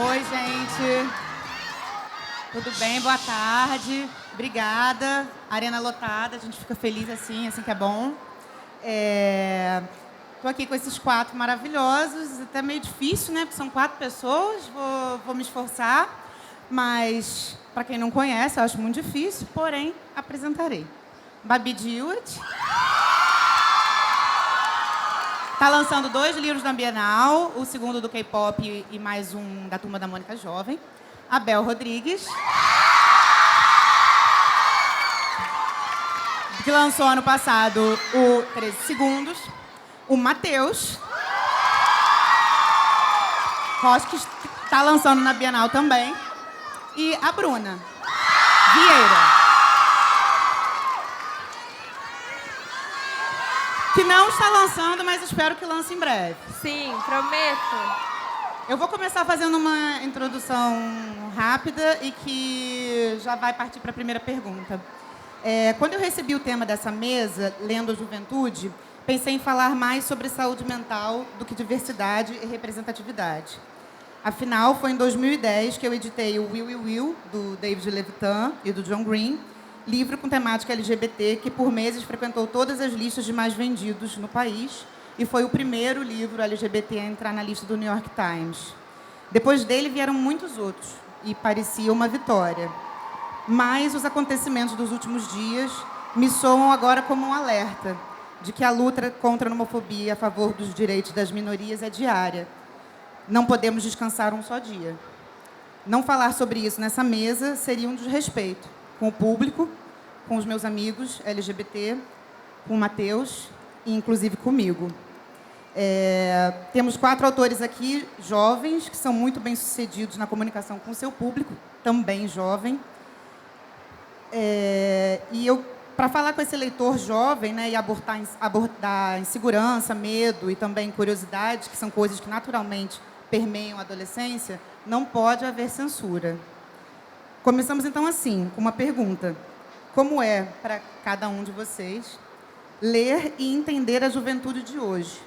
Oi, gente. Tudo bem? Boa tarde. Obrigada. Arena lotada, a gente fica feliz assim que é bom. Estou aqui com esses 4 maravilhosos. Até meio difícil, né? Porque são 4 pessoas. Vou me esforçar. Mas, para quem não conhece, eu acho muito difícil. Porém, apresentarei. Babi Dewitt. Está lançando 2 livros na Bienal, o segundo do K-pop e mais um da Turma da Mônica Jovem. Abel Rodrigues, que lançou ano passado o 13 Segundos. O Matheus, Rocha, que está lançando na Bienal também. E a Bruna Vieira, que não está lançando, mas espero que lance em breve. Sim, prometo. Eu vou começar fazendo uma introdução rápida e que já vai partir para a primeira pergunta. Quando eu recebi o tema dessa mesa, Lendo a Juventude, pensei em falar mais sobre saúde mental do que diversidade e representatividade. Afinal, foi em 2010 que eu editei o Will, Will, Will, do David Levitan e do John Green, livro com temática LGBT que, por meses, frequentou todas as listas de mais vendidos no país e foi o primeiro livro LGBT a entrar na lista do New York Times. Depois dele vieram muitos outros e parecia uma vitória. Mas os acontecimentos dos últimos dias me soam agora como um alerta de que a luta contra a homofobia e a favor dos direitos das minorias é diária. Não podemos descansar um só dia. Não falar sobre isso nessa mesa seria um desrespeito com o público, com os meus amigos LGBT, com o Matheus e, inclusive, comigo. Temos 4 autores aqui, jovens, que são muito bem-sucedidos na comunicação com o seu público, também jovem. E eu, para falar com esse leitor jovem, né, e abordar insegurança, medo e também curiosidade, que são coisas que naturalmente permeiam a adolescência, não pode haver censura. Começamos, então, assim, com uma pergunta. Como é, para cada um de vocês, ler e entender a juventude de hoje,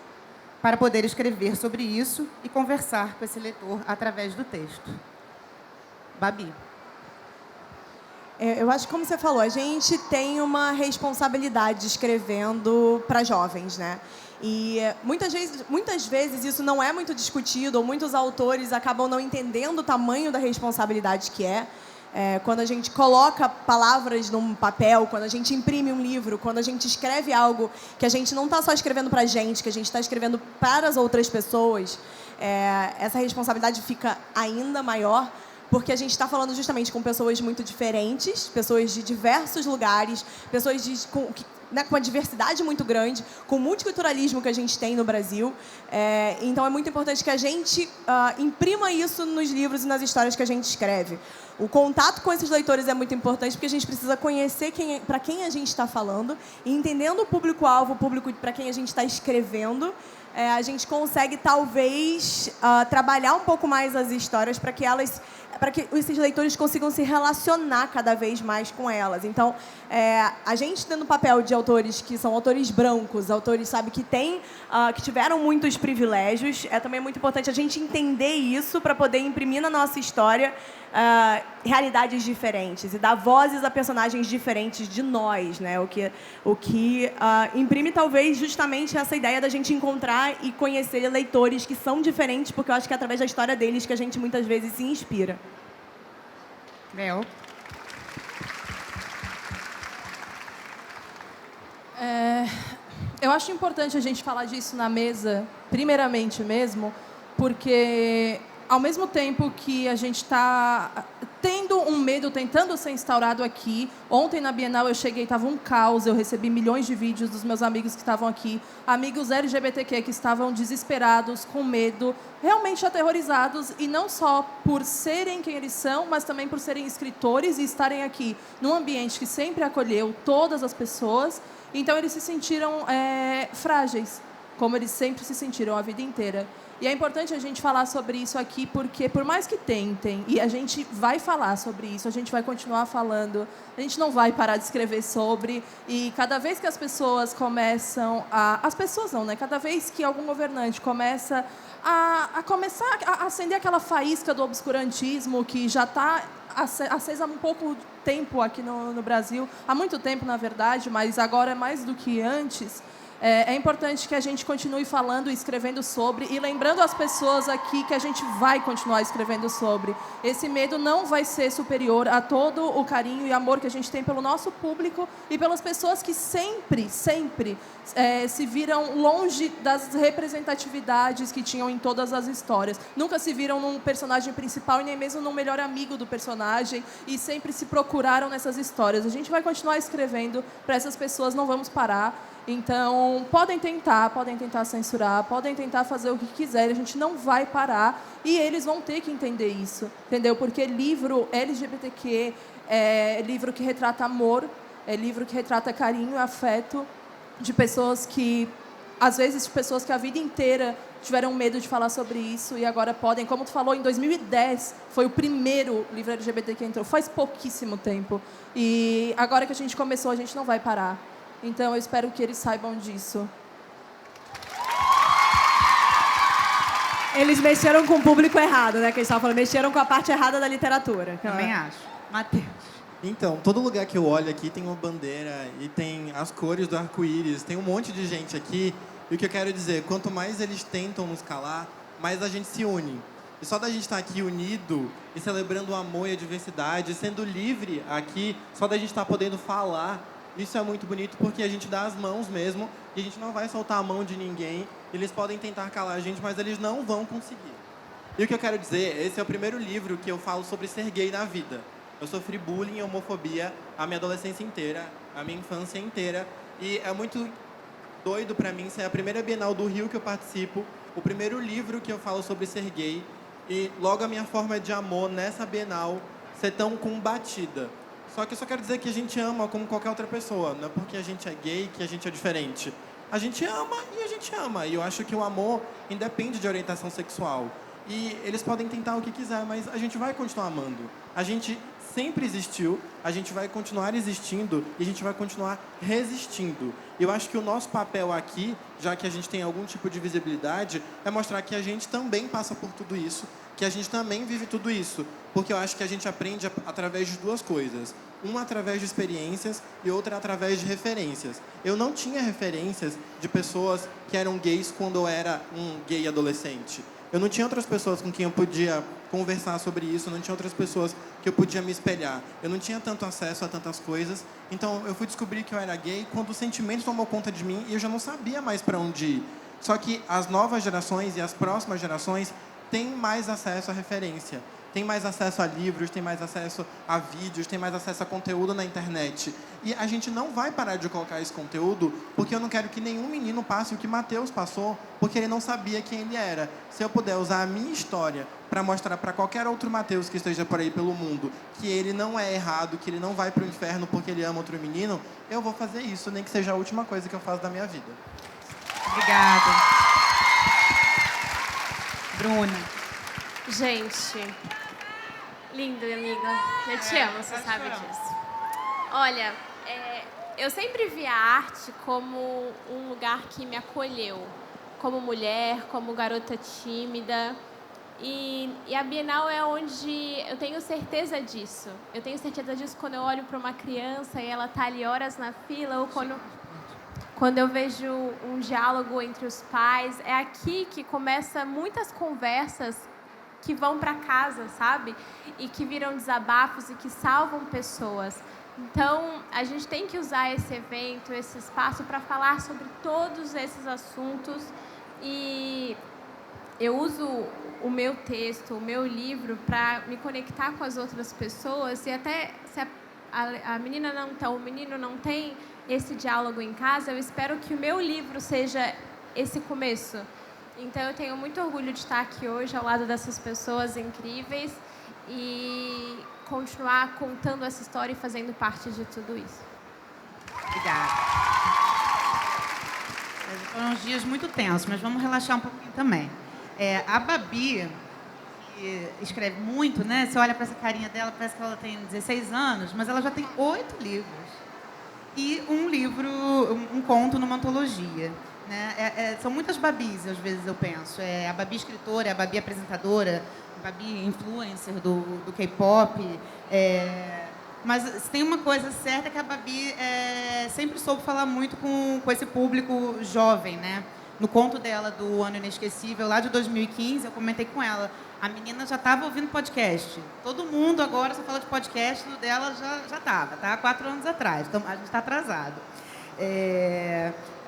para poder escrever sobre isso e conversar com esse leitor através do texto? Babi. Eu acho que, como você falou, a gente tem uma responsabilidade escrevendo para jovens, né? E muitas vezes isso não é muito discutido, ou muitos autores acabam não entendendo o tamanho da responsabilidade que é. Quando a gente coloca palavras num papel, quando a gente imprime um livro, quando a gente escreve algo que a gente não está só escrevendo para a gente, que a gente está escrevendo para as outras pessoas, essa responsabilidade fica ainda maior, porque a gente está falando justamente com pessoas muito diferentes, pessoas de diversos lugares, pessoas com uma diversidade muito grande, com o multiculturalismo que a gente tem no Brasil. Então, é muito importante que a gente imprima isso nos livros e nas histórias que a gente escreve. O contato com esses leitores é muito importante, porque a gente precisa conhecer para quem a gente está falando, e entendendo o público-alvo, o público para quem a gente está escrevendo, a gente consegue, talvez, trabalhar um pouco mais as histórias para que esses leitores consigam se relacionar cada vez mais com elas. Então, a gente tendo o papel de autores que são autores brancos, autores, sabe, que tiveram muitos privilégios, é também muito importante a gente entender isso para poder imprimir na nossa história realidades diferentes e dar vozes a personagens diferentes de nós, né? O que imprime, talvez, justamente essa ideia da gente encontrar e conhecer leitores que são diferentes, porque eu acho que é através da história deles que a gente muitas vezes se inspira. Bel. Eu acho importante a gente falar disso na mesa, primeiramente mesmo, porque ao mesmo tempo que a gente está tendo um medo, tentando ser instaurado aqui. Ontem na Bienal eu cheguei, estava um caos, eu recebi milhões de vídeos dos meus amigos que estavam aqui, amigos LGBTQ que estavam desesperados, com medo, realmente aterrorizados, e não só por serem quem eles são, mas também por serem escritores e estarem aqui num ambiente que sempre acolheu todas as pessoas. Então eles se sentiram frágeis. como eles sempre se sentiram a vida inteira. E é importante a gente falar sobre isso aqui, porque por mais que tentem, e a gente vai falar sobre isso, a gente vai continuar falando, a gente não vai parar de escrever sobre, e cada vez que as pessoas começam a... As pessoas não, né? Cada vez que algum governante começa a acender aquela faísca do obscurantismo que já está acesa há um pouco tempo aqui no Brasil, há muito tempo, na verdade, mas agora é mais do que antes. É importante que a gente continue falando e escrevendo sobre e lembrando as pessoas aqui que a gente vai continuar escrevendo sobre. Esse medo não vai ser superior a todo o carinho e amor que a gente tem pelo nosso público e pelas pessoas que sempre se viram longe das representatividades que tinham em todas as histórias. Nunca se viram num personagem principal e nem mesmo num melhor amigo do personagem e sempre se procuraram nessas histórias. A gente vai continuar escrevendo para essas pessoas, não vamos parar. Então, podem tentar censurar, podem tentar fazer o que quiserem, a gente não vai parar e eles vão ter que entender isso, entendeu? Porque livro LGBTQ é livro que retrata amor, é livro que retrata carinho e afeto de pessoas que, às vezes, pessoas que a vida inteira tiveram medo de falar sobre isso e agora podem. Como tu falou, em 2010 foi o primeiro livro LGBT que entrou, faz pouquíssimo tempo. E agora que a gente começou, a gente não vai parar. Então, eu espero que eles saibam disso. Eles mexeram com o público errado, né? Que eles estavam falando, mexeram com a parte errada da literatura. Também acho. Matheus. Então, todo lugar que eu olho aqui tem uma bandeira e tem as cores do arco-íris, tem um monte de gente aqui. E o que eu quero dizer, quanto mais eles tentam nos calar, mais a gente se une. E só da gente estar aqui unido e celebrando o amor e a diversidade, sendo livre aqui, só da gente estar podendo falar, isso é muito bonito porque a gente dá as mãos mesmo e a gente não vai soltar a mão de ninguém. Eles podem tentar calar a gente, mas eles não vão conseguir. E o que eu quero dizer, esse é o primeiro livro que eu falo sobre ser gay na vida. Eu sofri bullying e homofobia a minha adolescência inteira, a minha infância inteira. E é muito doido pra mim ser a primeira Bienal do Rio que eu participo, o primeiro livro que eu falo sobre ser gay e logo a minha forma de amor nessa Bienal ser tão combatida. Só que eu só quero dizer que a gente ama como qualquer outra pessoa. Não é porque a gente é gay que a gente é diferente. A gente ama e a gente ama. E eu acho que o amor independe de orientação sexual. E eles podem tentar o que quiser, mas a gente vai continuar amando. A gente sempre existiu, a gente vai continuar existindo e a gente vai continuar resistindo. Eu acho que o nosso papel aqui, já que a gente tem algum tipo de visibilidade, é mostrar que a gente também passa por tudo isso, que a gente também vive tudo isso. Porque eu acho que a gente aprende através de duas coisas. Uma através de experiências e outra através de referências. Eu não tinha referências de pessoas que eram gays quando eu era um gay adolescente. Eu não tinha outras pessoas com quem eu podia conversar sobre isso, não tinha outras pessoas que eu podia me espelhar. Eu não tinha tanto acesso a tantas coisas. Então, eu fui descobrir que eu era gay quando o sentimento tomou conta de mim e eu já não sabia mais para onde ir. Só que as novas gerações e as próximas gerações têm mais acesso à referência. Tem mais acesso a livros, tem mais acesso a vídeos, tem mais acesso a conteúdo na internet. E a gente não vai parar de colocar esse conteúdo porque eu não quero que nenhum menino passe o que Matheus passou, porque ele não sabia quem ele era. Se eu puder usar a minha história para mostrar para qualquer outro Matheus que esteja por aí pelo mundo que ele não é errado, que ele não vai para o inferno porque ele ama outro menino, eu vou fazer isso, nem que seja a última coisa que eu faço da minha vida. Obrigada. Bruna. Gente, lindo, amiga. Eu te amo, você sabe disso. Olha, eu sempre vi a arte como um lugar que me acolheu, como mulher, como garota tímida. E a Bienal é onde eu tenho certeza disso. Eu tenho certeza disso quando eu olho para uma criança e ela está ali horas na fila, ou quando eu vejo um diálogo entre os pais. É aqui que começa muitas conversas que vão para casa, sabe? E que viram desabafos e que salvam pessoas. Então, a gente tem que usar esse evento, esse espaço para falar sobre todos esses assuntos. E eu uso o meu texto, o meu livro, para me conectar com as outras pessoas. E até se a menina não tem, o menino não tem esse diálogo em casa, eu espero que o meu livro seja esse começo. Então, eu tenho muito orgulho de estar aqui hoje ao lado dessas pessoas incríveis e continuar contando essa história e fazendo parte de tudo isso. Obrigada. Foram uns dias muito tensos, mas vamos relaxar um pouquinho também. A Babi, que escreve muito, né? Você olha para essa carinha dela, parece que ela tem 16 anos, mas ela já tem 8 livros. E um livro, um conto numa antologia. Né? São muitas Babis, às vezes, eu penso. A Babi escritora, a Babi apresentadora, a Babi influencer do K-pop. Mas se tem uma coisa certa, é que a Babi sempre soube falar muito com esse público jovem, né? No conto dela do Ano Inesquecível, lá de 2015, eu comentei com ela. A menina já estava ouvindo podcast. Todo mundo agora só fala de podcast, no dela já estava, tá? 4 anos atrás. Então, a gente está atrasado.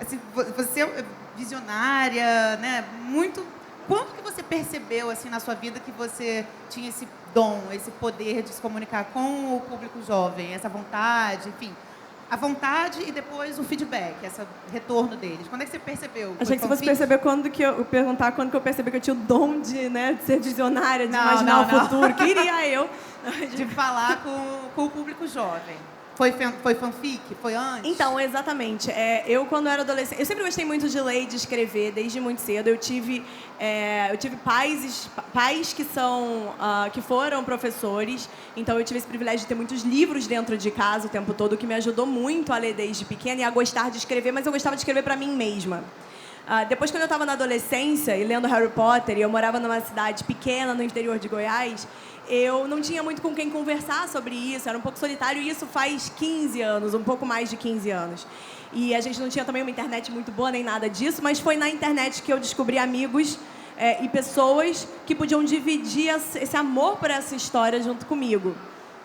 Assim, você é visionária, né? Muito. Quando que você percebeu, assim, na sua vida que você tinha esse dom, esse poder de se comunicar com o público jovem, essa vontade, enfim, a vontade e depois o feedback, esse retorno deles? Quando é que você percebeu? Achei que você fosse perceber quando que eu percebi que eu tinha o dom de ser visionária, de imaginar o futuro. Queria eu. De falar com o público jovem. Foi fanfic? Foi antes? Então, exatamente. Eu, quando era adolescente... Eu sempre gostei muito de ler e de escrever, desde muito cedo. Eu tive pais que foram professores. Então, eu tive esse privilégio de ter muitos livros dentro de casa o tempo todo, que me ajudou muito a ler desde pequena e a gostar de escrever. Mas eu gostava de escrever para mim mesma. Depois, quando eu estava na adolescência e lendo Harry Potter, e eu morava numa cidade pequena no interior de Goiás, eu não tinha muito com quem conversar sobre isso, era um pouco solitário, e isso faz 15 anos, um pouco mais de 15 anos. E a gente não tinha também uma internet muito boa, nem nada disso, mas foi na internet que eu descobri amigos e pessoas que podiam dividir esse amor por essa história junto comigo.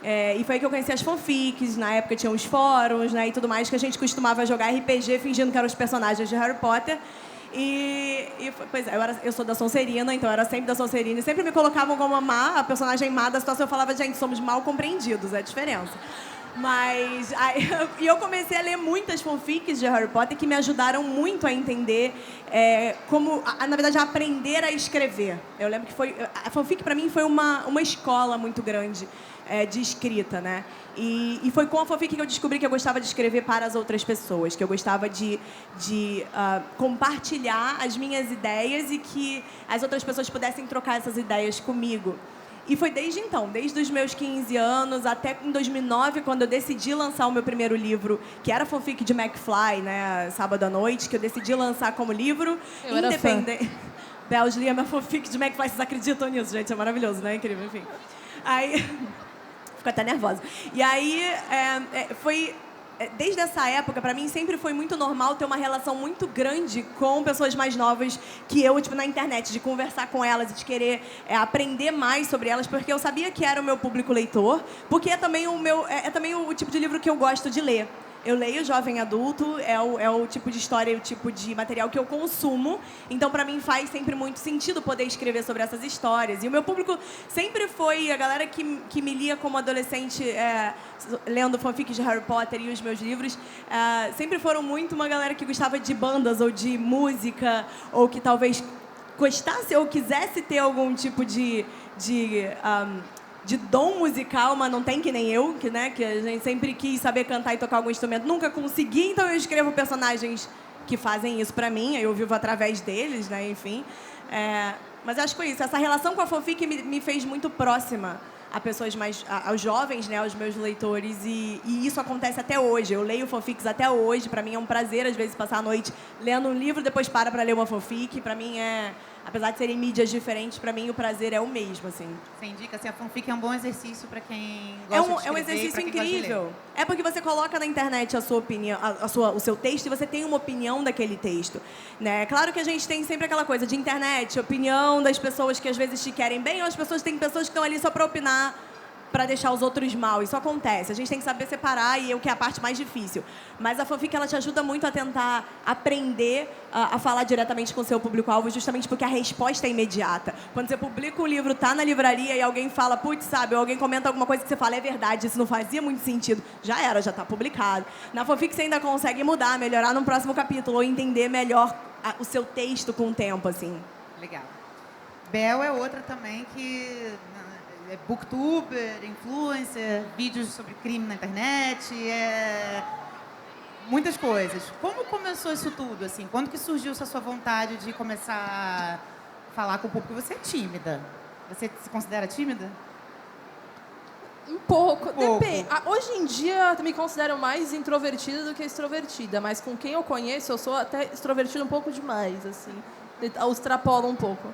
E foi aí que eu conheci as fanfics, na época tinha os fóruns, né, e tudo mais, que a gente costumava jogar RPG fingindo que eram os personagens de Harry Potter. Pois é, eu sou da Sonserina, então eu era sempre da Sonserina. E sempre me colocavam como a personagem má da situação. Eu falava, gente, somos mal compreendidos, é a diferença. Mas eu comecei a ler muitas fanfics de Harry Potter que me ajudaram muito a entender na verdade, a aprender a escrever. Eu lembro que a fanfic, para mim, foi uma escola muito grande de escrita, né? E foi com a fanfic que eu descobri que eu gostava de escrever para as outras pessoas, que eu gostava de compartilhar as minhas ideias e que as outras pessoas pudessem trocar essas ideias comigo. E foi desde então, desde os meus 15 anos até em 2009, quando eu decidi lançar o meu primeiro livro, que era a fanfic de McFly, né, Sábado à Noite, que eu decidi lançar como livro independente. Bells lia minha fanfic de McFly, vocês acreditam nisso, gente? É maravilhoso, né? Incrível, enfim. Aí... Fico até nervosa. E aí, desde essa época, para mim, sempre foi muito normal ter uma relação muito grande com pessoas mais novas que eu, na internet, de conversar com elas e de querer aprender mais sobre elas, porque eu sabia que era o meu público leitor, porque é também o tipo de livro que eu gosto de ler. Eu leio jovem adulto, é o tipo de história, o tipo de material que eu consumo. Então, para mim, faz sempre muito sentido poder escrever sobre essas histórias. E o meu público sempre foi a galera que me lia como adolescente, lendo fanfics de Harry Potter e os meus livros. Sempre foram muito uma galera que gostava de bandas ou de música, ou que talvez gostasse ou quisesse ter algum tipo de dom musical, mas não tem, que nem eu, que a gente sempre quis saber cantar e tocar algum instrumento, nunca consegui, então eu escrevo personagens que fazem isso pra mim, eu vivo através deles, né, enfim. Mas acho que foi isso, essa relação com a fanfic me fez muito próxima a pessoas aos jovens, né, aos meus leitores, e isso acontece até hoje. Eu leio fanfics até hoje, pra mim é um prazer, às vezes, passar a noite lendo um livro, depois pra ler uma fanfic. Pra mim apesar de serem mídias diferentes, pra mim o prazer é o mesmo, assim. Você indica, assim, a fanfic é um bom exercício pra quem gosta de escrever. É um exercício incrível. É porque você coloca na internet a sua opinião, o seu texto, e você tem uma opinião daquele texto, né? Claro que a gente tem sempre aquela coisa de internet, opinião das pessoas que às vezes te querem bem, ou as pessoas tem pessoas que estão ali só pra opinar, para deixar os outros mal. Isso acontece. A gente tem que saber separar, e o que é a parte mais difícil. Mas a fanfic, ela te ajuda muito a tentar aprender a falar diretamente com o seu público-alvo, justamente porque a resposta é imediata. Quando você publica um livro, tá na livraria e alguém fala, putz, sabe, ou alguém comenta alguma coisa que você fala, é verdade, isso não fazia muito sentido. Já era, já tá publicado. Na fanfic você ainda consegue mudar, melhorar no próximo capítulo, ou entender melhor o seu texto com o tempo, assim. Legal. Bel é outra também que é booktuber, influencer, vídeos sobre crime na internet, muitas coisas. Como começou isso tudo, assim? Quando que surgiu essa sua vontade de começar a falar com o público? Você é tímida. Você se considera tímida? Um pouco. Um pouco. Depende. Hoje em dia, eu me considero mais introvertida do que extrovertida, mas com quem eu conheço, eu sou até extrovertida um pouco demais, assim. Eu extrapolo um pouco.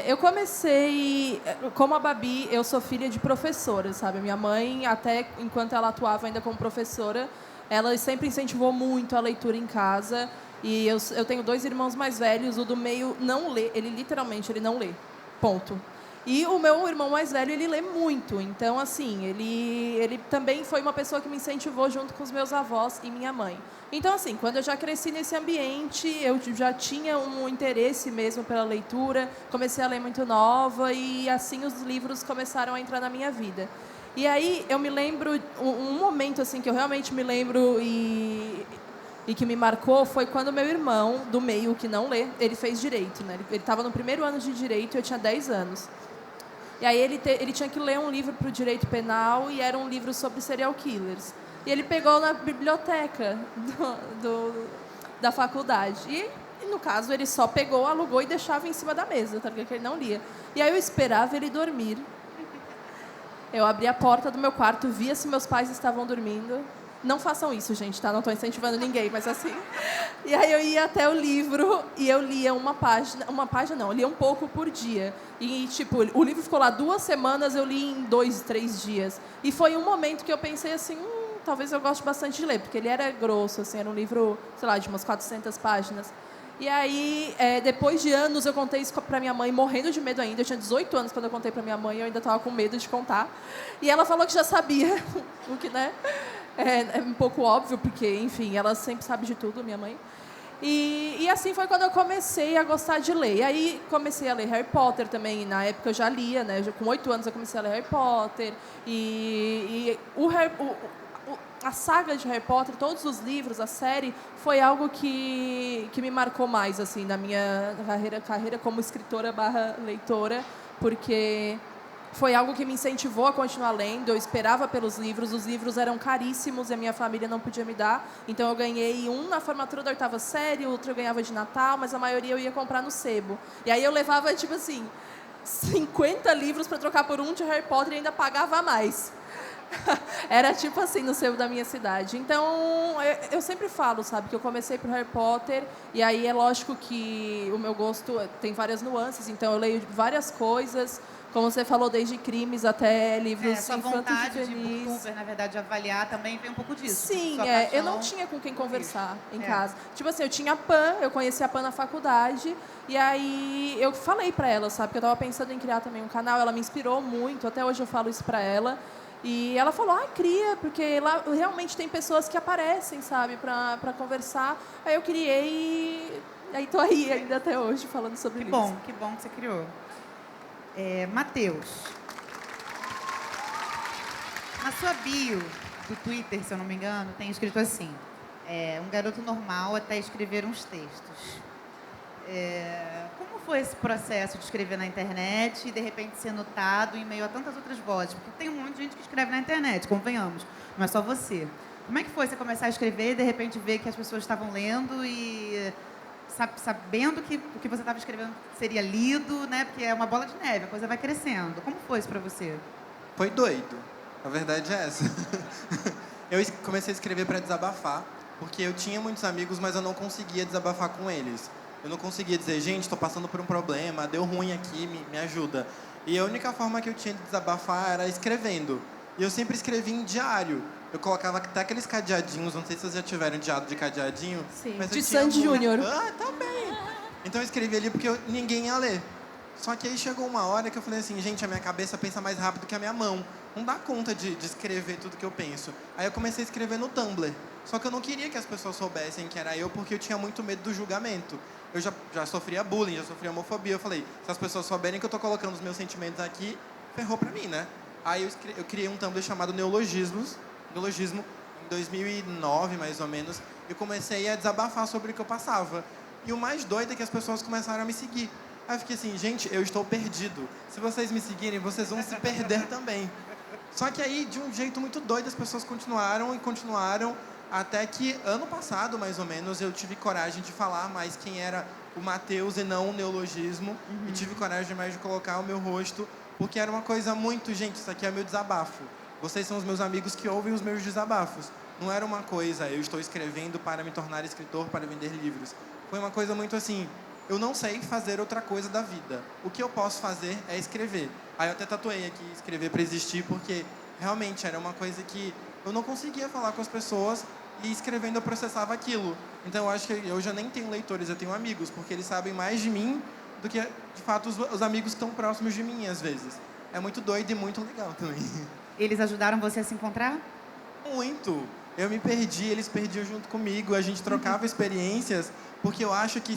Eu comecei... Como a Babi, eu sou filha de professora, sabe? Minha mãe, até enquanto ela atuava ainda como professora, ela sempre incentivou muito a leitura em casa. E eu tenho 2 irmãos mais velhos, o do meio não lê. Ele, literalmente, ele não lê. Ponto. E o meu irmão mais velho, ele lê muito. Então, assim, ele também foi uma pessoa que me incentivou junto com os meus avós e minha mãe. Então, assim, quando eu já cresci nesse ambiente, eu já tinha um interesse mesmo pela leitura, comecei a ler muito nova e, assim, os livros começaram a entrar na minha vida. E aí, eu me lembro, um momento, assim, que eu realmente me lembro e que me marcou foi quando meu irmão, do meio, que não lê, ele fez Direito, né? Ele estava no primeiro ano de Direito e eu tinha 10 anos. E aí ele tinha que ler um livro para o direito penal e era um livro sobre serial killers. E ele pegou na biblioteca da faculdade. E, no caso, ele só pegou, alugou e deixava em cima da mesa, tá ligado? Que ele não lia. E aí eu esperava ele dormir. Eu abri a porta do meu quarto, via se meus pais estavam dormindo. Não façam isso, gente, tá? Não estou incentivando ninguém, mas assim... E aí eu ia até o livro e eu lia uma página não, eu lia um pouco por dia. E, tipo, o livro ficou lá 2 semanas, eu li em 2, 3 dias. E foi um momento que eu pensei assim, talvez eu goste bastante de ler, porque ele era grosso, assim, era um livro, sei lá, de umas 400 páginas. E aí, depois de anos, eu contei isso pra minha mãe, morrendo de medo ainda. Eu tinha 18 anos quando eu contei pra minha mãe, eu ainda estava com medo de contar. E ela falou que já sabia, o que, né... É um pouco óbvio, porque, enfim, ela sempre sabe de tudo, minha mãe. E assim foi quando eu comecei a gostar de ler. E aí comecei a ler Harry Potter também. Na época eu já lia, né? Com 8 anos eu comecei a ler Harry Potter. A saga de Harry Potter, todos os livros, a série, foi algo que me marcou mais, assim, na minha carreira como escritora / leitora, porque... Foi algo que me incentivou a continuar lendo. Eu esperava pelos livros. Os livros eram caríssimos e a minha família não podia me dar. Então, eu ganhei um na formatura da 8ª série, outro eu ganhava de Natal, mas a maioria eu ia comprar no sebo. E aí eu levava, tipo assim, 50 livros para trocar por um de Harry Potter e ainda pagava mais. Era tipo assim no sebo da minha cidade. Então, eu sempre falo, sabe, que eu comecei por Harry Potter e aí é lógico que o meu gosto tem várias nuances. Então, eu leio várias coisas. Como você falou, desde crimes até livros sua infantos vontade juvenis. de booktuber, na verdade, de avaliar também vem um pouco disso. Sim, Sua eu não paixão tinha com quem conversar em É. casa. Tipo assim, eu tinha a Pan, eu conheci a Pan na faculdade, e aí eu falei pra ela, sabe, que eu tava pensando em criar também um canal, ela me inspirou muito, até hoje eu falo isso pra ela. E ela falou, cria, porque lá realmente tem pessoas que aparecem, sabe, pra conversar. Aí eu criei e aí tô aí ainda até hoje falando sobre isso. Que bom que você criou. Matheus. Na sua bio do Twitter, se eu não me engano, tem escrito assim, um garoto normal até escrever uns textos. Como foi esse processo de escrever na internet e, de repente, ser notado em meio a tantas outras vozes? Porque tem um monte de gente que escreve na internet, convenhamos, não é só você. Como é que foi você começar a escrever e, de repente, ver que as pessoas estavam lendo e sabendo que o que você estava escrevendo seria lido, né? Porque é uma bola de neve, a coisa vai crescendo. Como foi isso para você? Foi doido. A verdade é essa. Eu comecei a escrever para desabafar, porque eu tinha muitos amigos, mas eu não conseguia desabafar com eles. Eu não conseguia dizer, gente, estou passando por um problema, deu ruim aqui, me ajuda. E a única forma que eu tinha de desabafar era escrevendo. E eu sempre escrevi em diário. Eu colocava até aqueles cadeadinhos, não sei se vocês já tiveram diário de cadeadinho. Sim, mas de Sandy Júnior. Tá bem. Então eu escrevi ali porque ninguém ia ler. Só que aí chegou uma hora que eu falei assim, gente, a minha cabeça pensa mais rápido que a minha mão. Não dá conta de escrever tudo que eu penso. Aí eu comecei a escrever no Tumblr. Só que eu não queria que as pessoas soubessem que era eu, porque eu tinha muito medo do julgamento. Eu já sofria bullying, já sofria homofobia. Eu falei, se as pessoas souberem que eu tô colocando os meus sentimentos aqui, ferrou pra mim, né? Aí eu criei um Tumblr chamado Neologismo, em 2009, mais ou menos. E comecei a desabafar sobre o que eu passava. E o mais doido é que as pessoas começaram a me seguir. Aí eu fiquei assim, gente, eu estou perdido. Se vocês me seguirem, vocês vão se perder também. Só que aí, de um jeito muito doido, as pessoas continuaram. Até que ano passado, mais ou menos, eu tive coragem de falar mais quem era o Matheus e não o neologismo. E tive coragem mais de colocar o meu rosto, porque era uma coisa muito... Gente, isso aqui é meu desabafo. Vocês são os meus amigos que ouvem os meus desabafos. Não era uma coisa, eu estou escrevendo para me tornar escritor, para vender livros. Foi uma coisa muito assim, eu não sei fazer outra coisa da vida. O que eu posso fazer é escrever. Aí eu até tatuei aqui, escrever para existir, porque realmente era uma coisa que eu não conseguia falar com as pessoas e escrevendo eu processava aquilo. Então eu acho que eu já nem tenho leitores, eu tenho amigos, porque eles sabem mais de mim do que, de fato, os amigos que estão próximos de mim, às vezes. É muito doido e muito legal também. Eles ajudaram você a se encontrar? Muito. Eu me perdi, eles perdiam junto comigo, a gente trocava experiências, porque eu acho que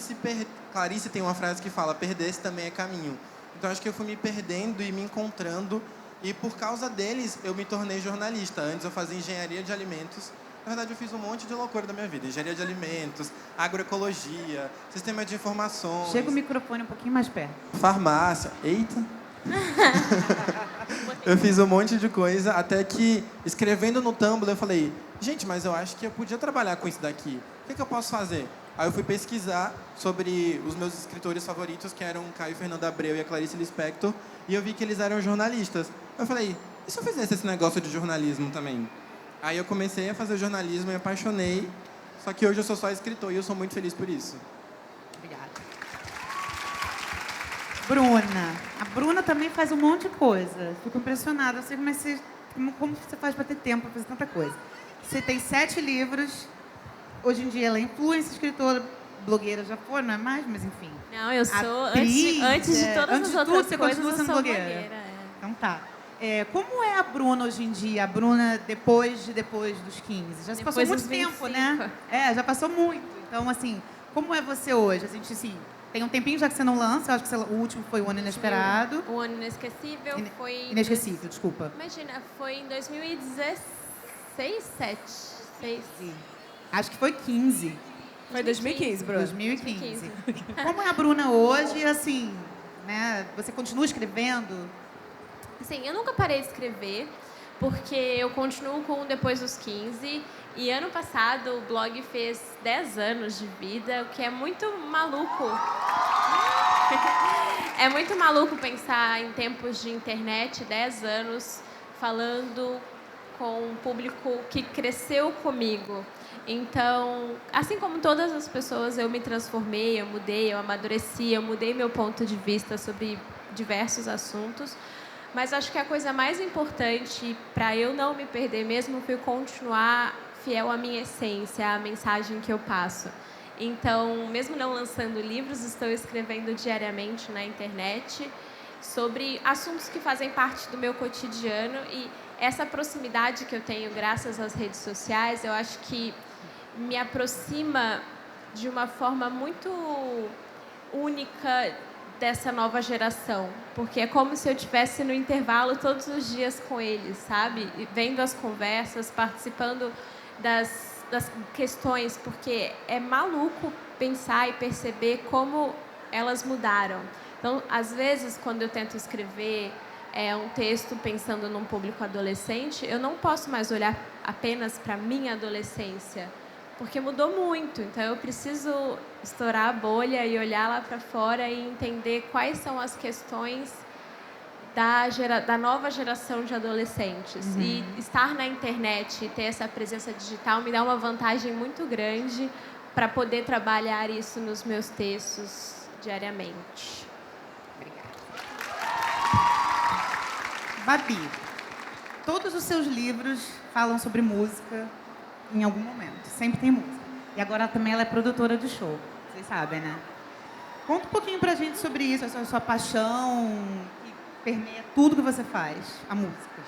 Clarice tem uma frase que fala, perder-se também é caminho. Então acho que eu fui me perdendo e me encontrando, e por causa deles eu me tornei jornalista. Antes eu fazia engenharia de alimentos. Na verdade eu fiz um monte de loucura da minha vida. Engenharia de alimentos, agroecologia, sistema de informações. Chega o microfone um pouquinho mais perto. Farmácia. Eita! Eu fiz um monte de coisa, até que, escrevendo no Tumblr, eu falei, gente, mas eu acho que eu podia trabalhar com isso daqui. O que eu posso fazer? Aí eu fui pesquisar sobre os meus escritores favoritos, que eram Caio Fernando Abreu e a Clarice Lispector, e eu vi que eles eram jornalistas. Eu falei, e se eu fizesse esse negócio de jornalismo também? Aí eu comecei a fazer jornalismo e me apaixonei, só que hoje eu sou só escritor e eu sou muito feliz por isso. Obrigada. Bruna. A Bruna também faz um monte de coisa. Fico impressionada. Eu sei como você faz para ter tempo para fazer tanta coisa. Você tem 7 livros. Hoje em dia ela é influencer, escritora, blogueira já foi, não é mais, mas enfim. Não, eu sou, Atriz, antes de todas antes as de outras tudo, você coisas, continua eu sendo sou blogueira. blogueira. Então tá. Como é a Bruna hoje em dia? A Bruna depois dos 15? Já se passou Depois muito dos tempo, 25. né? Já passou muito. Então, assim, como é você hoje? A gente, assim, tem um tempinho já que você não lança. Eu acho que o último foi O Ano Inesperado. O Ano Inesquecível foi... Inesquecível, desculpa. Imagina, foi em 2016, 7? Acho que foi 15. Foi 2015, Bruno. 2015. Como é a Bruna hoje, assim, né? Você continua escrevendo? Assim, eu nunca parei de escrever, porque eu continuo com Depois dos 15. E ano passado o blog fez 10 anos de vida, o que é muito maluco. É muito maluco pensar em tempos de internet, 10 anos, falando com um público que cresceu comigo. Então, assim como todas as pessoas, eu me transformei, eu mudei, eu amadureci, eu mudei meu ponto de vista sobre diversos assuntos. Mas acho que a coisa mais importante para eu não me perder mesmo foi continuar fiel à minha essência, à mensagem que eu passo. Então, mesmo não lançando livros, estou escrevendo diariamente na internet sobre assuntos que fazem parte do meu cotidiano, e essa proximidade que eu tenho graças às redes sociais, eu acho que me aproxima de uma forma muito única dessa nova geração, porque é como se eu estivesse no intervalo todos os dias com eles, sabe? E vendo as conversas, participando das questões, porque é maluco pensar e perceber como elas mudaram. Então, às vezes, quando eu tento escrever um texto pensando num público adolescente, eu não posso mais olhar apenas para a minha adolescência, porque mudou muito. Então, eu preciso estourar a bolha e olhar lá para fora e entender quais são as questões da nova geração de adolescentes. E estar na internet e ter essa presença digital me dá uma vantagem muito grande para poder trabalhar isso nos meus textos diariamente. Babi, todos os seus livros falam sobre música em algum momento. Sempre tem música. E agora também ela é produtora de show. Vocês sabem, né? Conta um pouquinho pra gente sobre isso, essa sua paixão que permeia tudo que você faz, a música.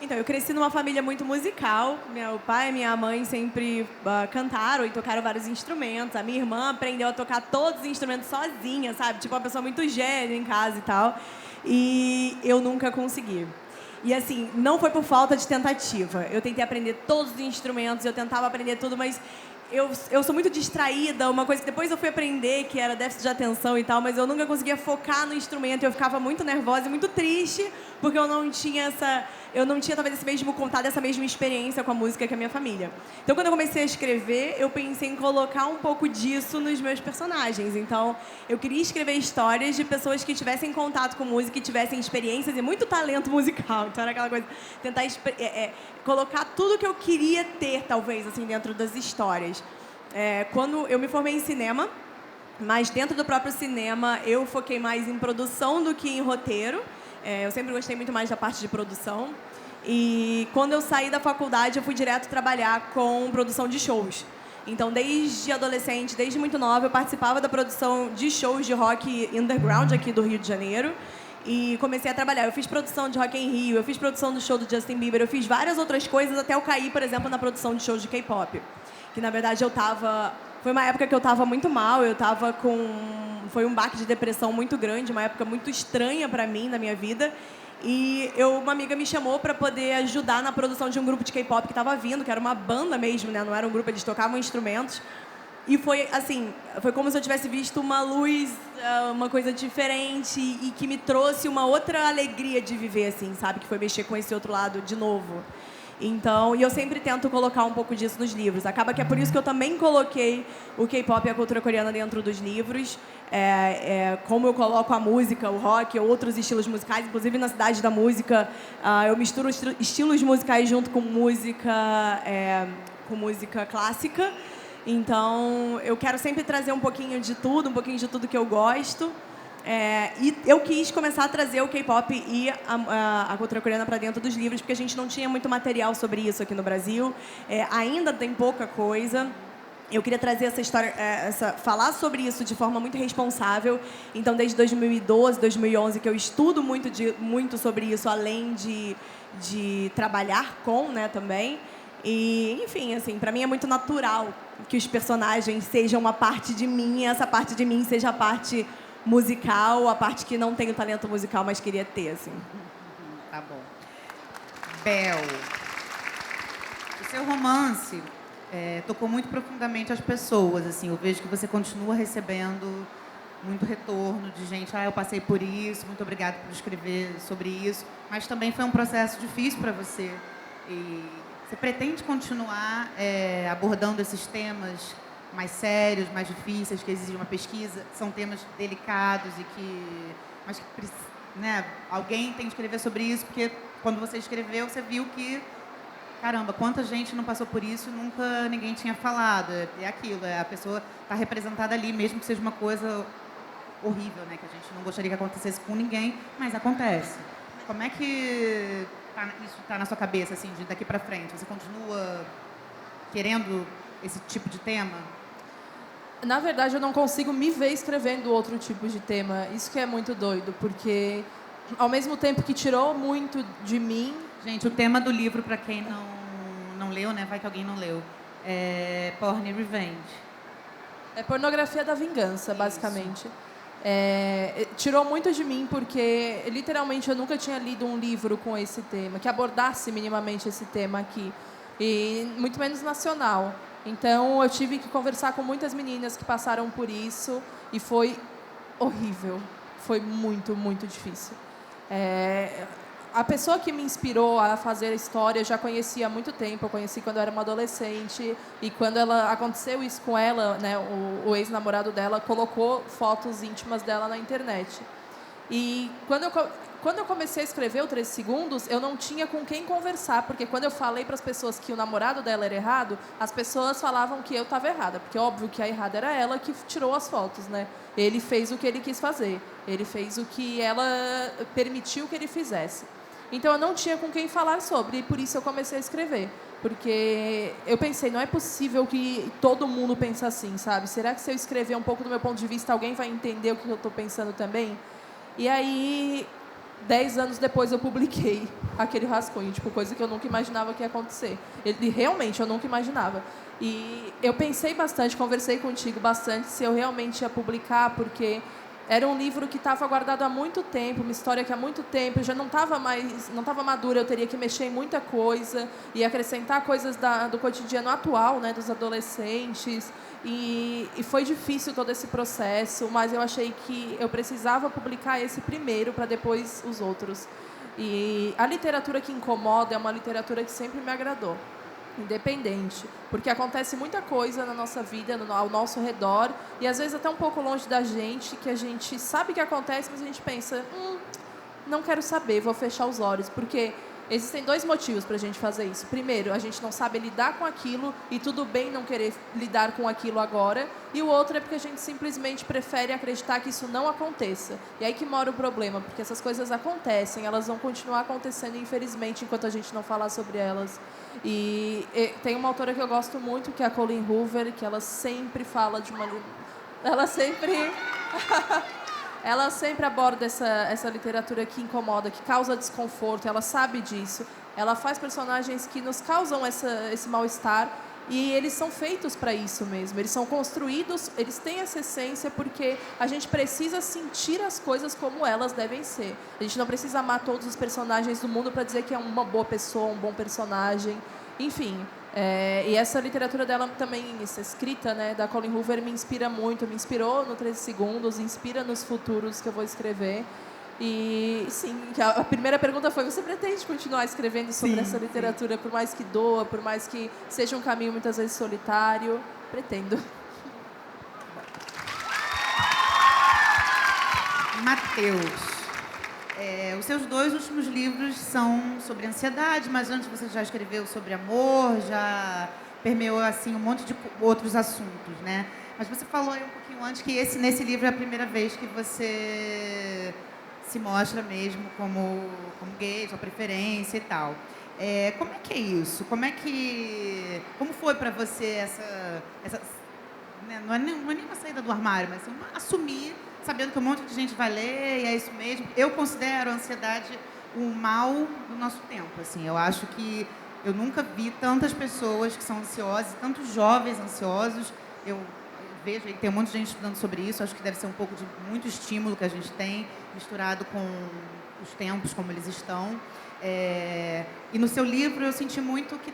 Então, eu cresci numa família muito musical. Meu pai e minha mãe sempre cantaram e tocaram vários instrumentos. A minha irmã aprendeu a tocar todos os instrumentos sozinha, sabe? Tipo, uma pessoa muito gênio em casa e tal. E eu nunca consegui. E assim, não foi por falta de tentativa. Eu tentei aprender todos os instrumentos, eu tentava aprender tudo, mas eu sou muito distraída, uma coisa que depois eu fui aprender, que era déficit de atenção e tal, mas eu nunca conseguia focar no instrumento, eu ficava muito nervosa e muito triste, porque eu não tinha talvez esse mesmo contato, essa mesma experiência com a música que a minha família. Então, quando eu comecei a escrever, eu pensei em colocar um pouco disso nos meus personagens. Então, eu queria escrever histórias de pessoas que tivessem contato com música, que tivessem experiências e muito talento musical. Então, era aquela coisa, tentar colocar tudo que eu queria ter, talvez, assim, dentro das histórias. Quando eu me formei em cinema, mas dentro do próprio cinema, eu foquei mais em produção do que em roteiro. Eu sempre gostei muito mais da parte de produção. E quando eu saí da faculdade, eu fui direto trabalhar com produção de shows. Então, desde adolescente, desde muito nova, eu participava da produção de shows de rock underground aqui do Rio de Janeiro. E comecei a trabalhar. Eu fiz produção de Rock in Rio, eu fiz produção do show do Justin Bieber, eu fiz várias outras coisas até eu cair, por exemplo, na produção de shows de K-pop. Que, na verdade, foi uma época que eu estava muito mal, foi um baque de depressão muito grande, uma época muito estranha para mim, na minha vida. E uma amiga me chamou para poder ajudar na produção de um grupo de K-pop que estava vindo, que era uma banda mesmo, né? Não era um grupo, eles tocavam instrumentos. E foi, assim, foi como se eu tivesse visto uma luz, uma coisa diferente e que me trouxe uma outra alegria de viver, assim, sabe? Que foi mexer com esse outro lado de novo. Então, e eu sempre tento colocar um pouco disso nos livros. Acaba que é por isso que eu também coloquei o K-pop e a cultura coreana dentro dos livros. Como eu coloco a música, o rock, outros estilos musicais. Inclusive, na Cidade da Música, eu misturo estilos musicais junto com música clássica. Então, eu quero sempre trazer um pouquinho de tudo que eu gosto. E eu quis começar a trazer o K-pop e a cultura coreana para dentro dos livros, porque a gente não tinha muito material sobre isso aqui no Brasil. Ainda tem pouca coisa. Eu queria trazer essa história, falar sobre isso de forma muito responsável. Então, desde 2012, 2011, que eu estudo muito sobre isso, além de trabalhar com, né, também. E, enfim, assim, para mim é muito natural que os personagens sejam uma parte de mim, e essa parte de mim seja a parte musical, a parte que não tem o talento musical, mas queria ter, assim. Tá bom. Bel, o seu romance tocou muito profundamente as pessoas, assim. Eu vejo que você continua recebendo muito retorno de gente. Eu passei por isso, muito obrigada por escrever sobre isso. Mas também foi um processo difícil para você. E você pretende continuar abordando esses temas mais sérios, mais difíceis, que exigem uma pesquisa? São temas delicados mas que, né, alguém tem que escrever sobre isso, porque quando você escreveu, você viu que, caramba, quanta gente não passou por isso e nunca ninguém tinha falado. É aquilo, a pessoa está representada ali, mesmo que seja uma coisa horrível, né, que a gente não gostaria que acontecesse com ninguém, mas acontece. Como é que isso está na sua cabeça, assim, de daqui para frente? Você continua querendo esse tipo de tema? Na verdade, eu não consigo me ver escrevendo outro tipo de tema. Isso que é muito doido, porque ao mesmo tempo que tirou muito de mim... Gente, o tema do livro, para quem não leu, né? Vai que alguém não leu. É Porn e Revenge. É pornografia da vingança, basicamente. Tirou muito de mim, porque literalmente eu nunca tinha lido um livro com esse tema, que abordasse minimamente esse tema aqui. E muito menos nacional. Então, eu tive que conversar com muitas meninas que passaram por isso e foi horrível. Foi muito, muito difícil. A pessoa que me inspirou a fazer a história eu já conhecia há muito tempo. Eu conheci quando eu era uma adolescente. E quando aconteceu isso com ela, né, o ex-namorado dela colocou fotos íntimas dela na internet. E quando eu comecei a escrever o 13 Segundos, eu não tinha com quem conversar, porque quando eu falei para as pessoas que o namorado dela era errado, as pessoas falavam que eu estava errada, porque óbvio que a errada era ela que tirou as fotos, né? Ele fez o que ele quis fazer, ele fez o que ela permitiu que ele fizesse. Então eu não tinha com quem falar sobre, e por isso eu comecei a escrever. Porque eu pensei, não é possível que todo mundo pense assim, sabe? Será que se eu escrever um pouco do meu ponto de vista, alguém vai entender o que eu estou pensando também? E aí, 10 anos depois, eu publiquei aquele rascunho, tipo, coisa que eu nunca imaginava que ia acontecer. Realmente, eu nunca imaginava. E eu pensei bastante, conversei contigo bastante se eu realmente ia publicar, porque era um livro que estava guardado há muito tempo, uma história que há muito tempo já não estava madura, eu teria que mexer em muita coisa e acrescentar coisas do cotidiano atual, né, dos adolescentes. E foi difícil todo esse processo, mas eu achei que eu precisava publicar esse primeiro para depois os outros. E a literatura que incomoda é uma literatura que sempre me agradou, independente, porque acontece muita coisa na nossa vida, ao nosso redor, e às vezes até um pouco longe da gente, que a gente sabe que acontece, mas a gente pensa, não quero saber, vou fechar os olhos, porque existem 2 motivos para a gente fazer isso. Primeiro, a gente não sabe lidar com aquilo e tudo bem não querer lidar com aquilo agora. E o outro é porque a gente simplesmente prefere acreditar que isso não aconteça. E aí que mora o problema, porque essas coisas acontecem, elas vão continuar acontecendo, infelizmente, enquanto a gente não falar sobre elas. E tem uma autora que eu gosto muito, que é a Colleen Hoover, que ela sempre fala de uma... Ela sempre aborda essa literatura que incomoda, que causa desconforto, ela sabe disso. Ela faz personagens que nos causam esse mal-estar e eles são feitos para isso mesmo. Eles são construídos, eles têm essa essência porque a gente precisa sentir as coisas como elas devem ser. A gente não precisa amar todos os personagens do mundo para dizer que é uma boa pessoa, um bom personagem. Enfim, e essa literatura dela também, essa escrita, né, da Colleen Hoover, me inspira muito, me inspirou no 13 Segundos, inspira nos futuros que eu vou escrever. E, sim, a primeira pergunta foi, você pretende continuar escrevendo sobre essa literatura, por mais que doa, por mais que seja um caminho muitas vezes solitário? Pretendo. Matheus. Os seus 2 últimos livros são sobre ansiedade, mas antes você já escreveu sobre amor, já permeou assim um monte de outros assuntos, né? Mas você falou aí um pouquinho antes que nesse livro é a primeira vez que você se mostra mesmo como gay, sua preferência e tal. Como é que é isso? Como foi para você essa né? Não é nem uma saída do armário, mas assim, assumir, sabendo que um monte de gente vai ler e é isso mesmo. Eu considero a ansiedade um mal do nosso tempo. Assim, eu acho que eu nunca vi tantas pessoas que são ansiosas, tantos jovens ansiosos. Eu vejo aí que tem um monte de gente estudando sobre isso. Acho que deve ser um pouco de muito estímulo que a gente tem, misturado com os tempos como eles estão. E no seu livro eu senti muito que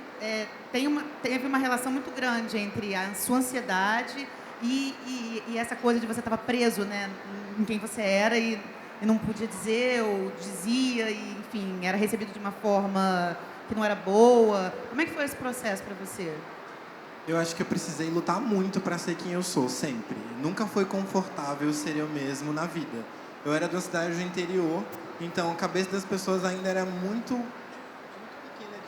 teve uma relação muito grande entre a sua ansiedade e essa coisa de você estava preso, né, em quem você era e não podia dizer ou dizia, e, enfim, era recebido de uma forma que não era boa. Como é que foi esse processo para você? Eu acho que eu precisei lutar muito para ser quem eu sou, sempre. Nunca foi confortável ser eu mesmo na vida. Eu era de uma cidade do interior, então a cabeça das pessoas ainda era muito pequena.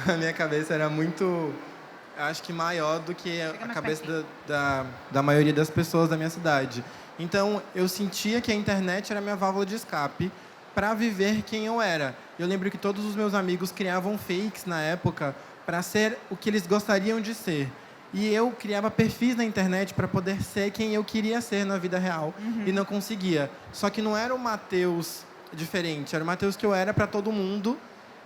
A minha cabeça era muito, acho que maior do que a cabeça da maioria das pessoas da minha cidade. Então, eu sentia que a internet era a minha válvula de escape para viver quem eu era. Eu lembro que todos os meus amigos criavam fakes na época para ser o que eles gostariam de ser. E eu criava perfis na internet para poder ser quem eu queria ser na vida real. E não conseguia. Só que não era o Matheus diferente. Era o Matheus que eu era para todo mundo,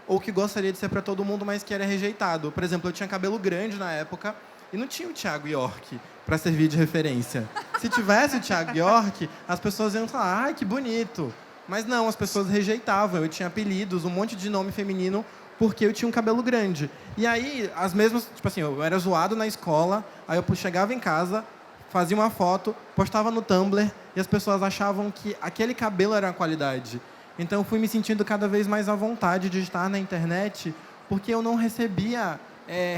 ou que gostaria de ser para todo mundo, mas que era rejeitado. Por exemplo, eu tinha cabelo grande na época e não tinha o Thiago York para servir de referência. Se tivesse o Thiago York, as pessoas iam falar, ai, que bonito. Mas não, as pessoas rejeitavam. Eu tinha apelidos, um monte de nome feminino, porque eu tinha um cabelo grande. E aí, as mesmas... Tipo assim, eu era zoado na escola, aí eu chegava em casa, fazia uma foto, postava no Tumblr, e as pessoas achavam que aquele cabelo era a qualidade. Então, eu fui me sentindo cada vez mais à vontade de estar na internet, porque eu não recebia